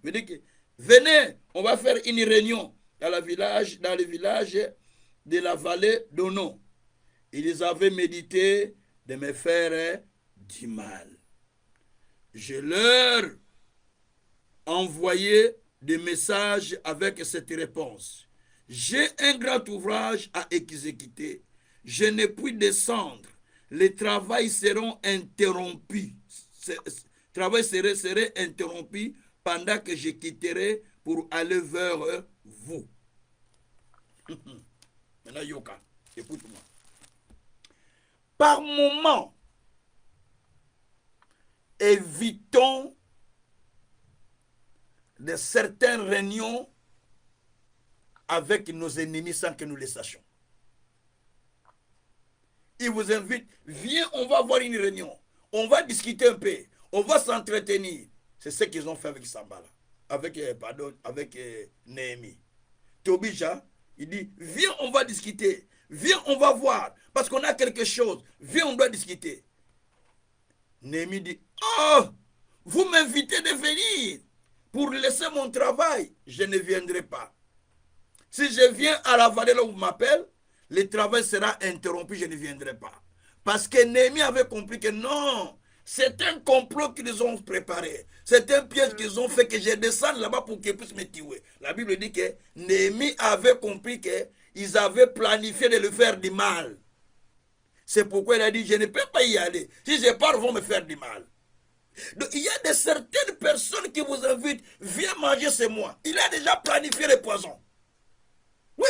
[SPEAKER 1] Venez, on va faire une réunion dans le village de la vallée d'Ono. Ils avaient médité de me faire du mal. Je leur envoyé des messages avec cette réponse. J'ai un grand ouvrage à exécuter. Je ne puis descendre. Les travaux seront interrompus. Travail serait interrompu pendant que je quitterai pour aller vers vous. Maintenant, Yoka, écoute-moi. Par moment, évitons de certaines réunions avec nos ennemis sans que nous les sachions. Ils vous invitent, viens, on va avoir une réunion. On va discuter un peu. On va s'entretenir. C'est ce qu'ils ont fait avec Sambala. Avec Néhémie. Tobija, il dit, viens, on va discuter. Viens, on va voir. Parce qu'on a quelque chose. Viens, on doit discuter. Néhémie dit, oh, vous m'invitez de venir pour laisser mon travail. Je ne viendrai pas. Si je viens à la vallée là où vous m'appelez, le travail sera interrompu, je ne viendrai pas. Parce que Néhémie avait compris que non, c'est un complot qu'ils ont préparé. C'est un piège qu'ils ont fait que je descende là-bas pour qu'ils puissent me tuer. La Bible dit que Néhémie avait compris qu'ils avaient planifié de le faire du mal. C'est pourquoi il a dit, je ne peux pas y aller. Si je pars, ils vont me faire du mal. Donc, il y a de certaines personnes qui vous invitent, viens manger chez moi. Il a déjà planifié les poisons. Oui.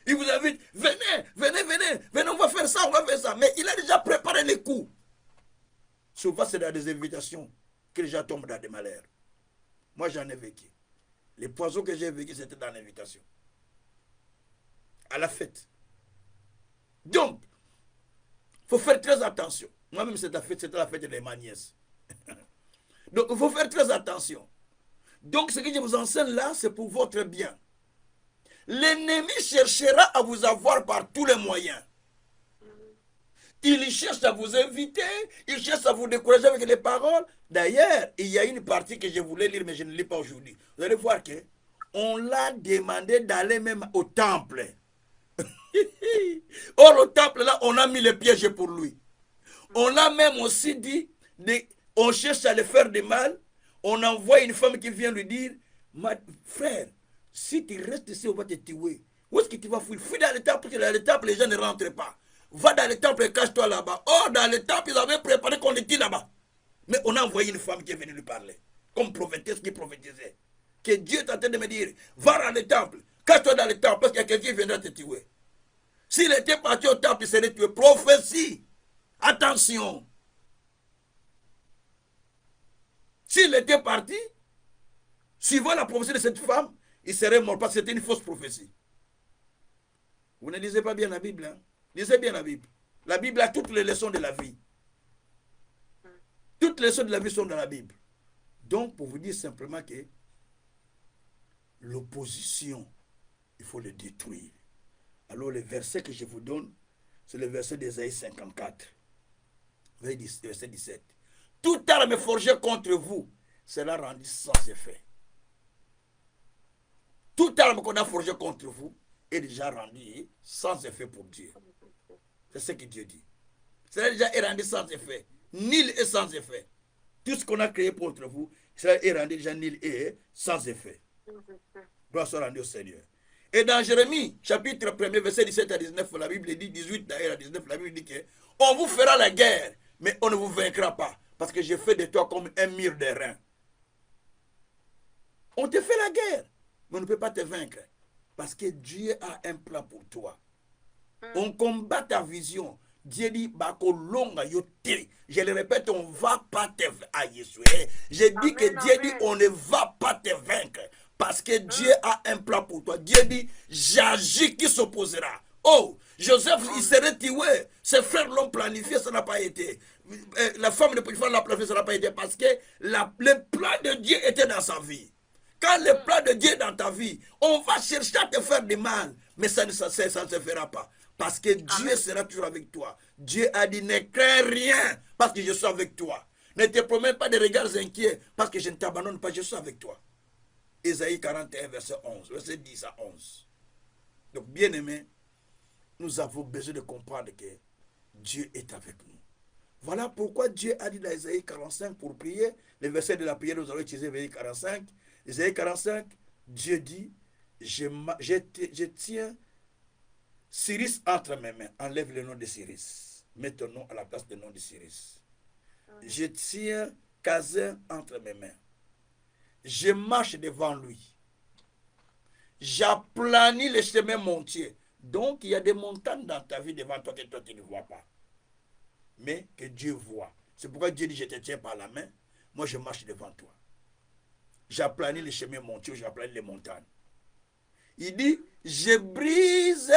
[SPEAKER 1] Il vous invite, venez, on va faire ça, on va faire ça. Mais il a déjà préparé les coups. Souvent, c'est dans des invitations que les gens tombent dans des malheurs. Moi, j'en ai vécu. Les poisons que j'ai vécu, c'était dans l'invitation. À la fête. Donc, il faut faire très attention. Moi-même, c'était la fête de ma nièce. Donc, il faut faire très attention. Donc, ce que je vous enseigne là, c'est pour votre bien. L'ennemi cherchera à vous avoir par tous les moyens. Il cherche à vous inviter, il cherche à vous décourager avec les paroles. D'ailleurs, il y a une partie que je voulais lire, mais je ne lis pas aujourd'hui. Vous allez voir qu'on l'a demandé d'aller même au temple. Or, au temple, là, on a mis les pièges pour lui. On l'a même aussi dit, on cherche à le faire du mal. On envoie une femme qui vient lui dire, frère, si tu restes ici, on va te tuer. Où est-ce que tu vas fuir? Fuis dans le temple, parce que dans le temple, les gens ne rentrent pas. Va dans le temple et cache-toi là-bas. Or, dans le temple, ils avaient préparé qu'on était là-bas. Mais on a envoyé une femme qui est venue lui parler. Comme prophétesse qui prophétisait. Que Dieu est en train de me dire, va dans le temple, cache-toi dans le temple, parce qu'il y a quelqu'un qui viendra te tuer. S'il était parti au temple, il serait tué. Prophétie. Attention. S'il était parti, suivant la prophétie de cette femme, il serait mort parce que c'était une fausse prophétie. Vous ne lisez pas bien la Bible, hein? Lisez bien la Bible. La Bible a toutes les leçons de la vie. Toutes les leçons de la vie sont dans la Bible. Donc, pour vous dire simplement que l'opposition, il faut le détruire. Alors, le verset que je vous donne, c'est le verset d'Ésaïe 54, verset 17. Toute arme forgée contre vous sera rendue sans effet. Toute arme qu'on a forgée contre vous est déjà rendue sans effet pour Dieu. C'est ce que Dieu dit. C'est déjà rendu sans effet. Nul et sans effet. Tout ce qu'on a créé contre vous, ça est rendu déjà nul et sans effet. Gloire soit rendue au Seigneur. Et dans Jérémie, chapitre 1er, verset 17 à 19, la Bible dit, 18 d'ailleurs à 19, la Bible dit qu'on vous fera la guerre, mais on ne vous vaincra pas. Parce que je fais de toi comme un mur de rein. On te fait la guerre, mais on ne peut pas te vaincre. Parce que Dieu a un plan pour toi. On combat ta vision. Dieu dit, je le répète, on ne va pas te vaincre. J'ai dit que Dieu dit, on ne va pas te vaincre. Parce que Dieu a un plan pour toi. Dieu dit, j'agis qui s'opposera. Oh, Joseph, il serait tué. Ses frères l'ont planifié, ça n'a pas été. La femme de Potiphar l'a planifié, ça n'a pas été. Parce que le plan de Dieu était dans sa vie. Quand le plan de Dieu est dans ta vie, on va chercher à te faire du mal. Mais ça ne se fera pas. Parce que Dieu sera toujours avec toi. Dieu a dit, ne crains rien parce que je suis avec toi. Ne te promets pas de regards inquiets parce que je ne t'abandonne pas, je suis avec toi. Ésaïe 41, verset 11, verset 10 à 11. Donc, bien aimé, nous avons besoin de comprendre que Dieu est avec nous. Voilà pourquoi Dieu a dit dans Ésaïe 45 pour prier. Le verset de la prière, nous allons utiliser Ésaïe 45. Ésaïe 45, Dieu dit, je tiens Cyrus entre mes mains. Enlève le nom de Cyrus. Mets ton nom à la place du nom de Cyrus. Je tiens Kazin entre mes mains. Je marche devant lui. J'aplanis les chemins montiers. Donc, il y a des montagnes dans ta vie devant toi que toi, tu ne vois pas. Mais que Dieu voit. C'est pourquoi Dieu dit, je te tiens par la main. Moi, je marche devant toi. J'aplanis les chemins montiers, j'aplanis les montagnes. Il dit, je brise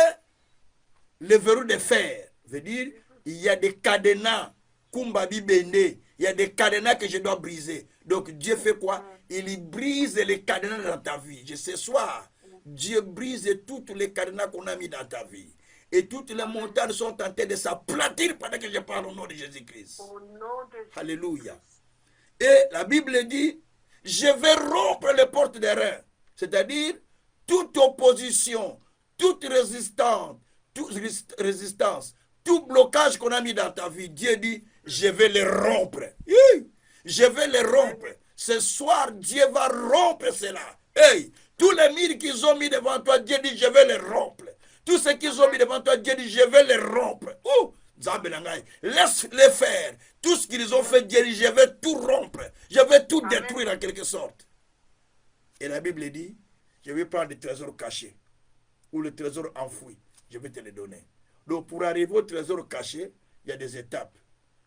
[SPEAKER 1] le verrou de fer. Veut dire, il y a des cadenas. Kumbabi Bende. Il y a des cadenas que je dois briser. Donc, Dieu fait quoi? Il brise les cadenas dans ta vie. Ce soir, Dieu brise toutes les cadenas qu'on a mis dans ta vie. Et toutes les montagnes sont en train de s'aplatir pendant que je parle au nom de Jésus-Christ. Alléluia. Et la Bible dit, je vais rompre les portes des reins. C'est-à-dire, toute opposition, toute résistance, tout blocage qu'on a mis dans ta vie, Dieu dit, je vais les rompre. Je vais les rompre. Ce soir, Dieu va rompre cela. Hey, tous les murs qu'ils ont mis devant toi, Dieu dit, je vais les rompre. Tout ce qu'ils ont mis devant toi, Dieu dit, je vais les rompre. Laisse-les faire. Tout ce qu'ils ont fait guérir, je vais tout rompre. Je vais tout détruire en quelque sorte. Et la Bible dit, je vais prendre des trésors cachés ou le trésor enfoui. Je vais te les donner. Donc pour arriver au trésor caché, il y a des étapes.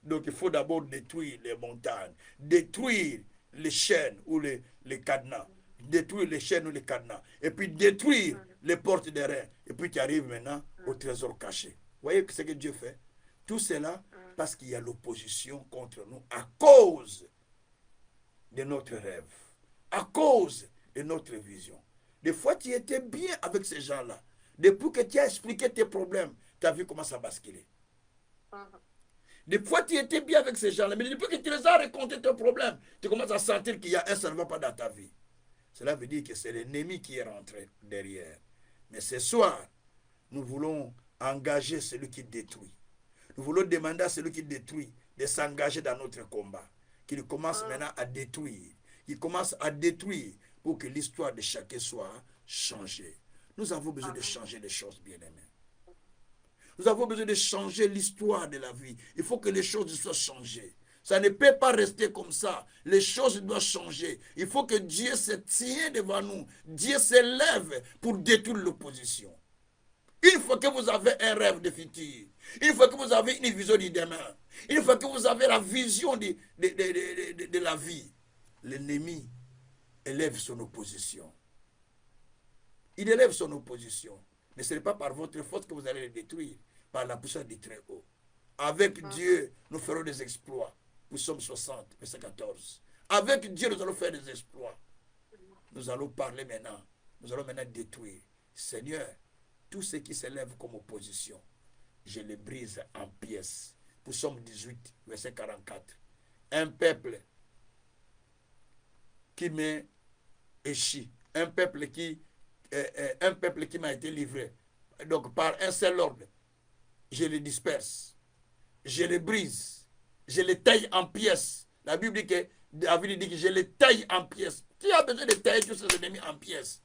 [SPEAKER 1] Donc il faut d'abord détruire les montagnes, détruire les chaînes ou les cadenas, détruire les chaînes ou les cadenas, et puis détruire les portes des reins. Et puis tu arrives maintenant au trésor caché. Vous voyez ce que Dieu fait? Tout cela parce qu'il y a l'opposition contre nous à cause de notre rêve, à cause de notre vision. Des fois, tu étais bien avec ces gens-là. Depuis que tu as expliqué tes problèmes, tu as vu comment ça basculer. Des fois, tu étais bien avec ces gens-là, mais depuis que tu les as raconté tes problèmes, tu commences à sentir qu'il y a un seul va pas dans ta vie. Cela veut dire que c'est l'ennemi qui est rentré derrière. Mais ce soir, nous voulons engager celui qui détruit. Nous voulons demander à celui qui détruit de s'engager dans notre combat. Qu'il commence maintenant à détruire. Il commence à détruire pour que l'histoire de chacun soit changée. Nous avons besoin de changer les choses, bien-aimés. Nous avons besoin de changer l'histoire de la vie. Il faut que les choses soient changées. Ça ne peut pas rester comme ça. Les choses doivent changer. Il faut que Dieu se tienne devant nous. Dieu se lève pour détruire l'opposition. Une fois que vous avez un rêve de futur, une fois que vous avez une vision du demain, une fois que vous avez la vision de la vie, l'ennemi élève son opposition. Il élève son opposition. Mais ce n'est pas par votre force que vous allez le détruire, par la puissance du Très-Haut. Avec Dieu, nous ferons des exploits. Nous sommes 60, verset 14. Avec Dieu, nous allons faire des exploits. Nous allons parler maintenant. Nous allons maintenant détruire. Seigneur, tout ce qui s'élève comme opposition, je les brise en pièces. Psaume 18, verset 44. Un peuple qui m'échit, un peuple qui m'a été livré. Donc par un seul ordre, je les disperse, je les brise, je les taille en pièces. La Bible dit que David dit que je les taille en pièces. Tu as besoin de tailler tous ces ennemis en pièces.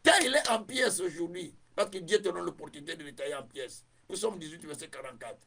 [SPEAKER 1] Taille-les en pièces aujourd'hui. Parce que Dieu te donne l'opportunité de les tailler en pièces. Psaume 18, verset 44.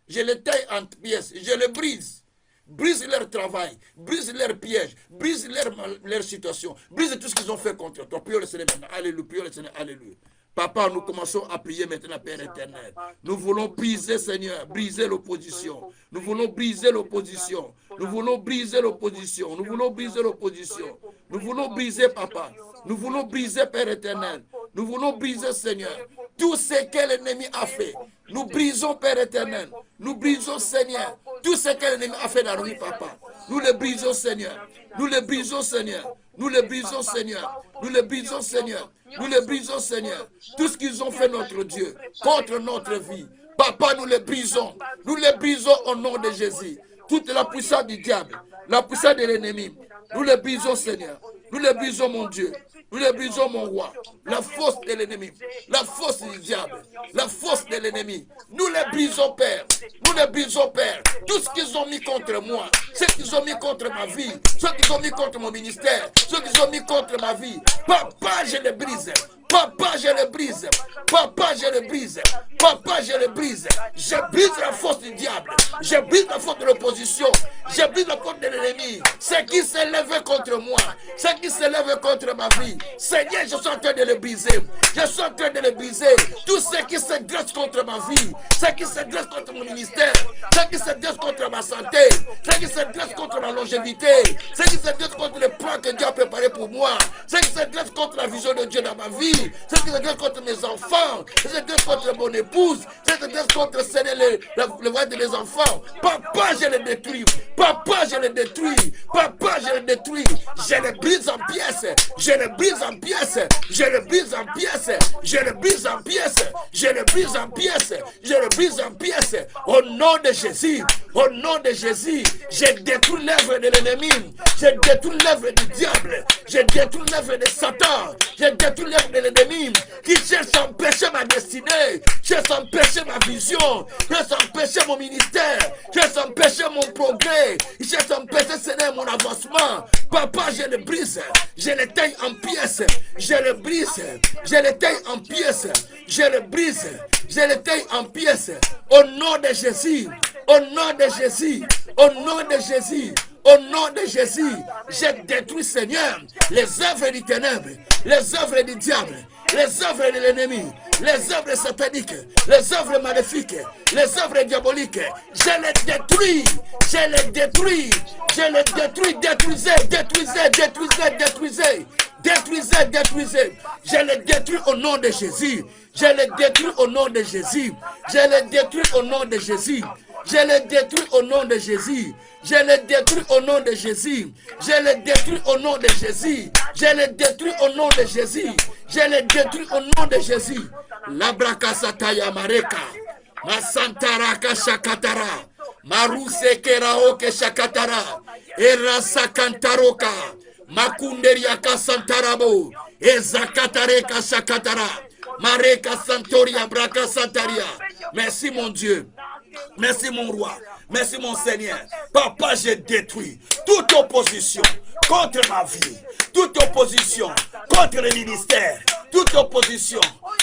[SPEAKER 1] Je les taille en pièces, je les brise. Brise leur travail, brise leurs pièges, brise leur situation, brise tout ce qu'ils ont fait contre toi. Prions le Seigneur maintenant. Alléluia, prions le Seigneur, alléluia. Papa, nous commençons à prier maintenant, Père éternel. Nous voulons briser, Seigneur, briser l'opposition. Nous voulons briser l'opposition. Nous voulons briser l'opposition. Nous voulons briser l'opposition. Nous voulons briser, Papa. Nous voulons briser, Père éternel. Nous voulons briser, Seigneur, tout ce que l'ennemi a fait. Nous brisons, Père éternel. Nous brisons, Seigneur, tout ce que l'ennemi a fait dans nous, Papa. Nous le brisons, Seigneur. Nous le brisons, Seigneur. Nous le brisons, Seigneur. Nous le brisons, Seigneur. Nous le brisons, Seigneur. Tout ce qu'ils ont fait, notre Dieu, contre notre vie. Papa, nous le brisons. Nous le brisons au nom de Jésus. Toute la puissance du diable, la puissance de l'ennemi, nous le brisons, Seigneur. Nous le brisons, mon Dieu. Nous le brisons, mon roi. La force de l'ennemi, la force du diable, la force de l'ennemi. Nous le brisons, Père. Nous le brisons, Père. Tout ce qu'ils ont mis contre moi, ce qu'ils ont mis contre ma vie, ce qu'ils ont mis contre mon ministère, ce qu'ils ont mis contre ma vie. Papa, je le brise. Papa, je le brise. Papa, je le brise. Papa, je le brise. Je brise la force du diable. Je brise la force de l'opposition. Je brise la force de l'ennemi. Ce qui s'élève contre moi, ce qui s'élève contre ma vie. Seigneur, je suis en train de le briser. Je suis en train de le briser. Tout ce qui se dresse contre ma vie, ce qui se dresse contre mon ministère, ce qui se dresse contre ma santé, ce qui se dresse contre ma longévité, ce qui se dresse contre le plan que Dieu a préparé pour moi, ce qui se dresse contre la vision de Dieu dans ma vie, ce qui se dresse contre mes enfants, ce qui se dresse contre mon épouse, ce qui se dresse contre le voix de mes enfants. Papa, je le détruis. Papa, je le détruis. Papa, je le détruis. Je le brise en pièces. Je le brise en pièces. Je le brise en pièces. Je le brise en pièces. Je le brise en pièces. Je le brise en pièces. Au nom de Jésus. Au nom de Jésus. Je détruis l'œuvre de l'ennemi. Je détruis l'œuvre du diable. Je détruis l'œuvre de Satan. Je détruis l'œuvre de l'ennemi qui cherche à empêcher ma destinée. Cherche à empêcher ma vision. Cherche à empêcher mon ministère. Cherche à empêcher mon progrès. Cherche à empêcher, Seigneur, mon avancement. Papa, je le brise. Je le taille en pièces. Je le brise. Je le taille en pièces. Je le brise. Je le taille en pièces. Au nom de Jésus. Au nom de Jésus, au nom de Jésus, au nom de Jésus, je détruis, Seigneur, les œuvres du ténèbre, les œuvres du diable, les œuvres de l'ennemi, les œuvres sataniques, les œuvres maléfiques, les œuvres diaboliques. Je les détruis, je les détruis, je les détruis, détruisez, détruisez, détruisez, détruisez, détruisez, détruisez. Je les détruis au nom de Jésus. Je les détruis au nom de Jésus. Je les détruis au nom de Jésus. Je les détruis au nom de Jésus. Je les détruis au nom de Jésus. Je les détruis au nom de Jésus. Je les détruis au nom de Jésus. Je les détruis au nom de Jésus. Labrakasataya mareka. Masantaraka shakatara. Maruse keraoke shakatara. Erasakantaroka. Makunderiaka santarabo. Ezakatareka shakatara. Mareka santoria braka santaria. Merci mon Dieu. Merci mon roi. Merci mon Seigneur. Papa, j'ai détruit toute opposition contre ma vie. Toute opposition contre le ministère. Toute opposition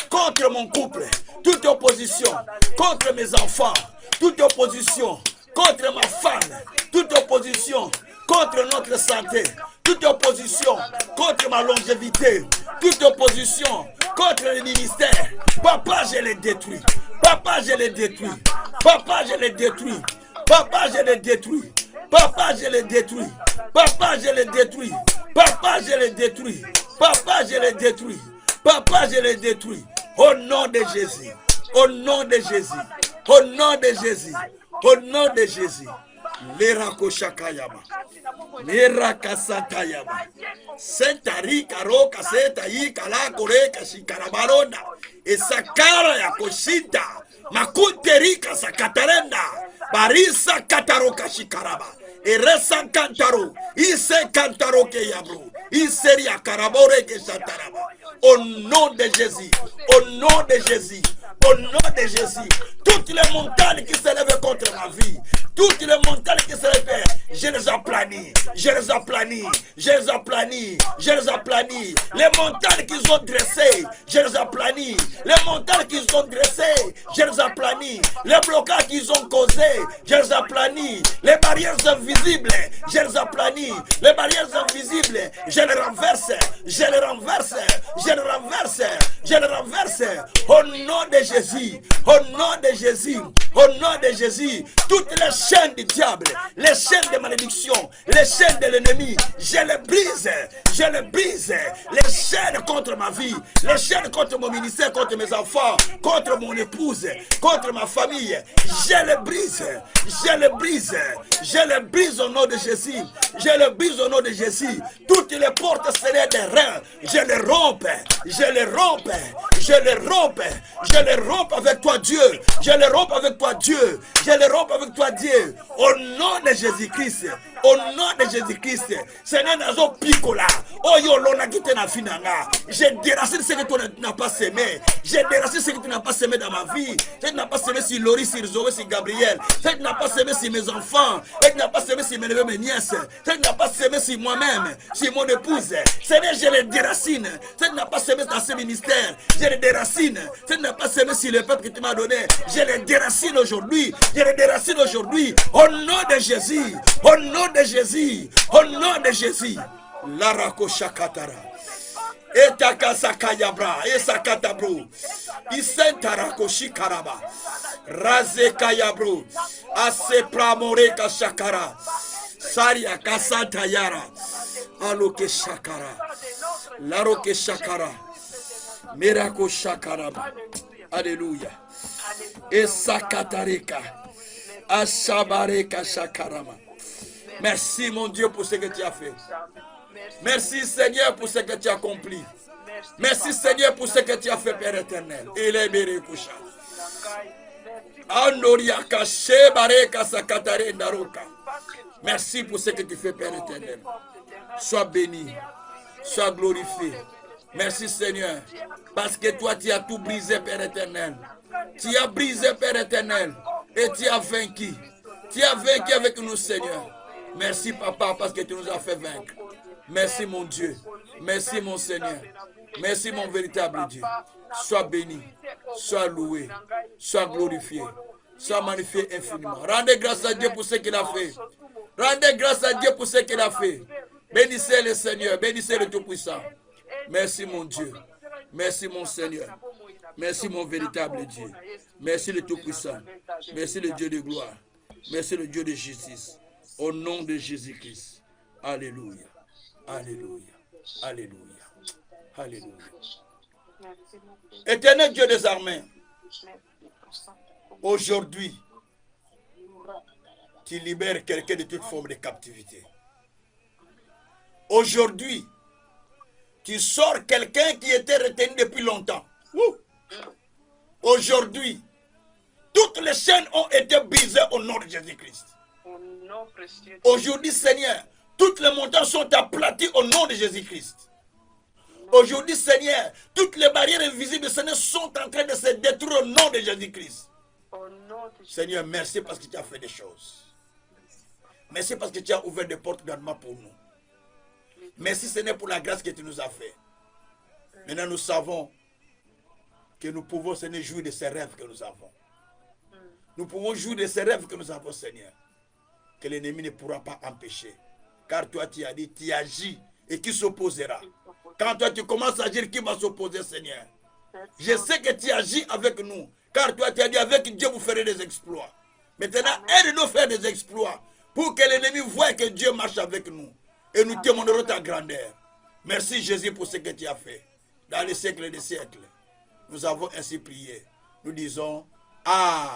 [SPEAKER 1] contre mon couple. Toute opposition contre mes enfants. Toute opposition contre ma femme. Toute opposition contre notre santé. Toute opposition contre ma longévité. Toute opposition contre le ministère. Papa, je les détruis. Papa, je les détruis. Papa, je les détruis. Papa, je les détruis. Papa, je les détruis. Papa, je les détruis. Papa, je les détruis. Papa, je les détruis. Papa, je les détruis. Au nom de Jésus. Au nom de Jésus. Au nom de Jésus. Au nom de Jésus. Lerako shakayama. Leraka santayama. Sentari karo kaseta yi kala kore kashikarabaronda. Esakara ya koshita. Makunterika sakatarenda. Barisa kataroka shikaraba. Eresa kantaro. Ise kantaro ke yabro. Iseria karabore ke sataraba. Au nom de Jésus. Au nom de Jésus. Au nom de Jésus. Toutes les montagnes qui s'élèvent contre ma vie. Toutes les montagnes qui s'élèvent. Je les aplanis. Je les aplanis. Je les aplanis. Je les aplanis. Les montagnes qu'ils ont dressées. Je les aplanis. Les montagnes qu'ils ont dressées. Je les aplanis. Les blocages qu'ils ont causés. Je les aplanis. Les barrières invisibles. Je les aplanis. Les barrières invisibles. Je les renverse. Je les renverse. Je les renverse. Je les renverse. Au nom de Jésus. Au nom de Jésus. Au nom de Jésus. Toutes les chaînes du diable. Les chaînes de malédiction. Les chaînes de l'ennemi. Je les brise. Je les brise. Les chaînes contre ma vie. Les chaînes contre mon ministère. Contre mes enfants. Contre mon épouse. Contre ma famille. Je les brise. Je les brise. Je les brise au nom de Jésus. Je les brise au nom de Jésus. Toutes les portes serrées des reins. Je les rompe. Je les rompe. Je les rompe. Je les rompe avec toi Dieu. Je les rompe avec toi Dieu. Je les rompe avec toi Dieu. Au nom de Jésus-Christ. Au nom de Jésus-Christ. Seigneur nazo picola. Oh yo lona kite na finanga. Je déracine ce que tu n'as pas semé. Je déracine ce que tu n'as pas semé dans ma vie. Ce que tu n'as pas semé sur Laurie, sur Zoé, sur Gabriel. Ce que tu n'as pas semé sur mes enfants. Ce que tu n'as pas semé sur mes neveux, mes nièces. Ce que tu n'as pas semé sur moi-même, sur mon épouse. Seigneur, je les déracine. Ce que tu n'as pas semé dans ce ministère. Je les déracine. Ce que tu n'as pas semé sur le peuple que tu m'as donné. Je les déracine aujourd'hui. Je les déracine aujourd'hui. Au nom de Jésus. Au nom de Jésus. Au nom de Jésus. Larako shakatara. Etakasakayabra. Esakatabro. Isentarako shikaraba. Razekayabro. Asepramoreka shakara. Saria kasantayara. Aloke shakara. Laroke shakara. Mirako shakaraba. Alléluia. Esakatareka. Ashabareka shakarama. Merci mon Dieu pour ce que tu as fait. Merci Seigneur pour ce que tu as accompli. Merci Seigneur pour ce que tu as fait, Père éternel. Il est bérékoucha. Andoriaka shebareka sakatare ndaroka. Merci pour ce que tu fais, Père éternel. Sois béni. Sois glorifié. Merci Seigneur. Parce que toi tu as tout brisé, Père éternel. Tu as brisé, Père éternel. Et tu as vaincu. Tu as vaincu avec nous, Seigneur. Merci, Papa, parce que tu nous as fait vaincre. Merci, mon Dieu. Merci, mon Seigneur. Merci, mon véritable Dieu. Sois béni. Sois loué. Sois glorifié. soit magnifié infiniment. Rendez grâce à Dieu pour ce qu'il a fait. Rendez grâce à Dieu pour ce qu'il a fait. Bénissez le Seigneur, bénissez le Tout-Puissant. Merci mon Dieu. Merci mon Seigneur. Merci mon véritable Dieu. Merci le Tout-Puissant. Merci le Dieu de gloire. Merci le Dieu de justice. Au nom de Jésus-Christ. Alléluia. Alléluia. Alléluia. Alléluia. Éternel Dieu des armées, aujourd'hui, tu libères quelqu'un de toute forme de captivité. Aujourd'hui, tu sors quelqu'un qui était retenu depuis longtemps. Aujourd'hui, toutes les chaînes ont été brisées au nom de Jésus-Christ. Aujourd'hui, Seigneur, toutes les montagnes sont aplaties au nom de Jésus-Christ. Aujourd'hui, Seigneur, toutes les barrières invisibles, Seigneur, sont en train de se détruire au nom de Jésus-Christ. Seigneur, merci parce que tu as fait des choses. Merci parce que tu as ouvert des portes grandement pour nous. Merci, Seigneur, pour la grâce que tu nous as fait. Maintenant, nous savons que nous pouvons, Seigneur, jouir de ces rêves que nous avons. Nous pouvons jouir de ces rêves que nous avons, Seigneur. Que l'ennemi ne pourra pas empêcher. Car toi, tu as dit, tu agis et qui s'opposera. Quand toi, tu commences à agir, qui va s'opposer, Seigneur? Je sais que tu agis avec nous. Car toi, tu as dit, avec Dieu, vous ferez des exploits. Maintenant, aide-nous faire des exploits. Pour que l'ennemi voie que Dieu marche avec nous. Et nous témoignerons ta grandeur. Merci, Jésus, pour ce que tu as fait. Dans les siècles des siècles. Nous avons ainsi prié. Nous disons, Amen.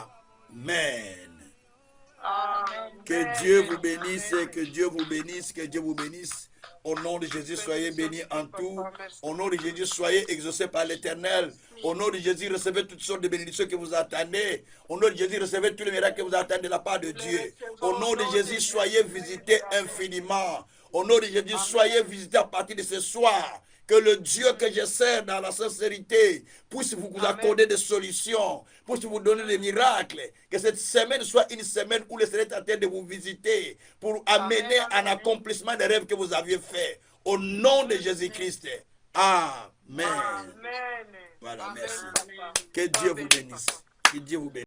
[SPEAKER 1] Amen. Que Dieu vous bénisse, que Dieu vous bénisse, que Dieu vous bénisse. Au nom de Jésus, soyez bénis en tout. Au nom de Jésus, soyez exaucés par l'Éternel. Au nom de Jésus, recevez toutes sortes de bénédictions que vous attendez. Au nom de Jésus, recevez tous les miracles que vous attendez de la part de Dieu. Au nom de Jésus, soyez visités infiniment. Au nom de Jésus, soyez visités à partir de ce soir. Que le Dieu que je sers dans la sincérité puisse vous accorder des solutions, puisse vous donner des miracles. Que cette semaine soit une semaine où le Seigneur est en train de vous visiter pour amener un accomplissement des rêves que vous aviez faits. Au nom de Jésus-Christ. Amen. Voilà, merci. Que Dieu vous bénisse. Que Dieu vous bénisse.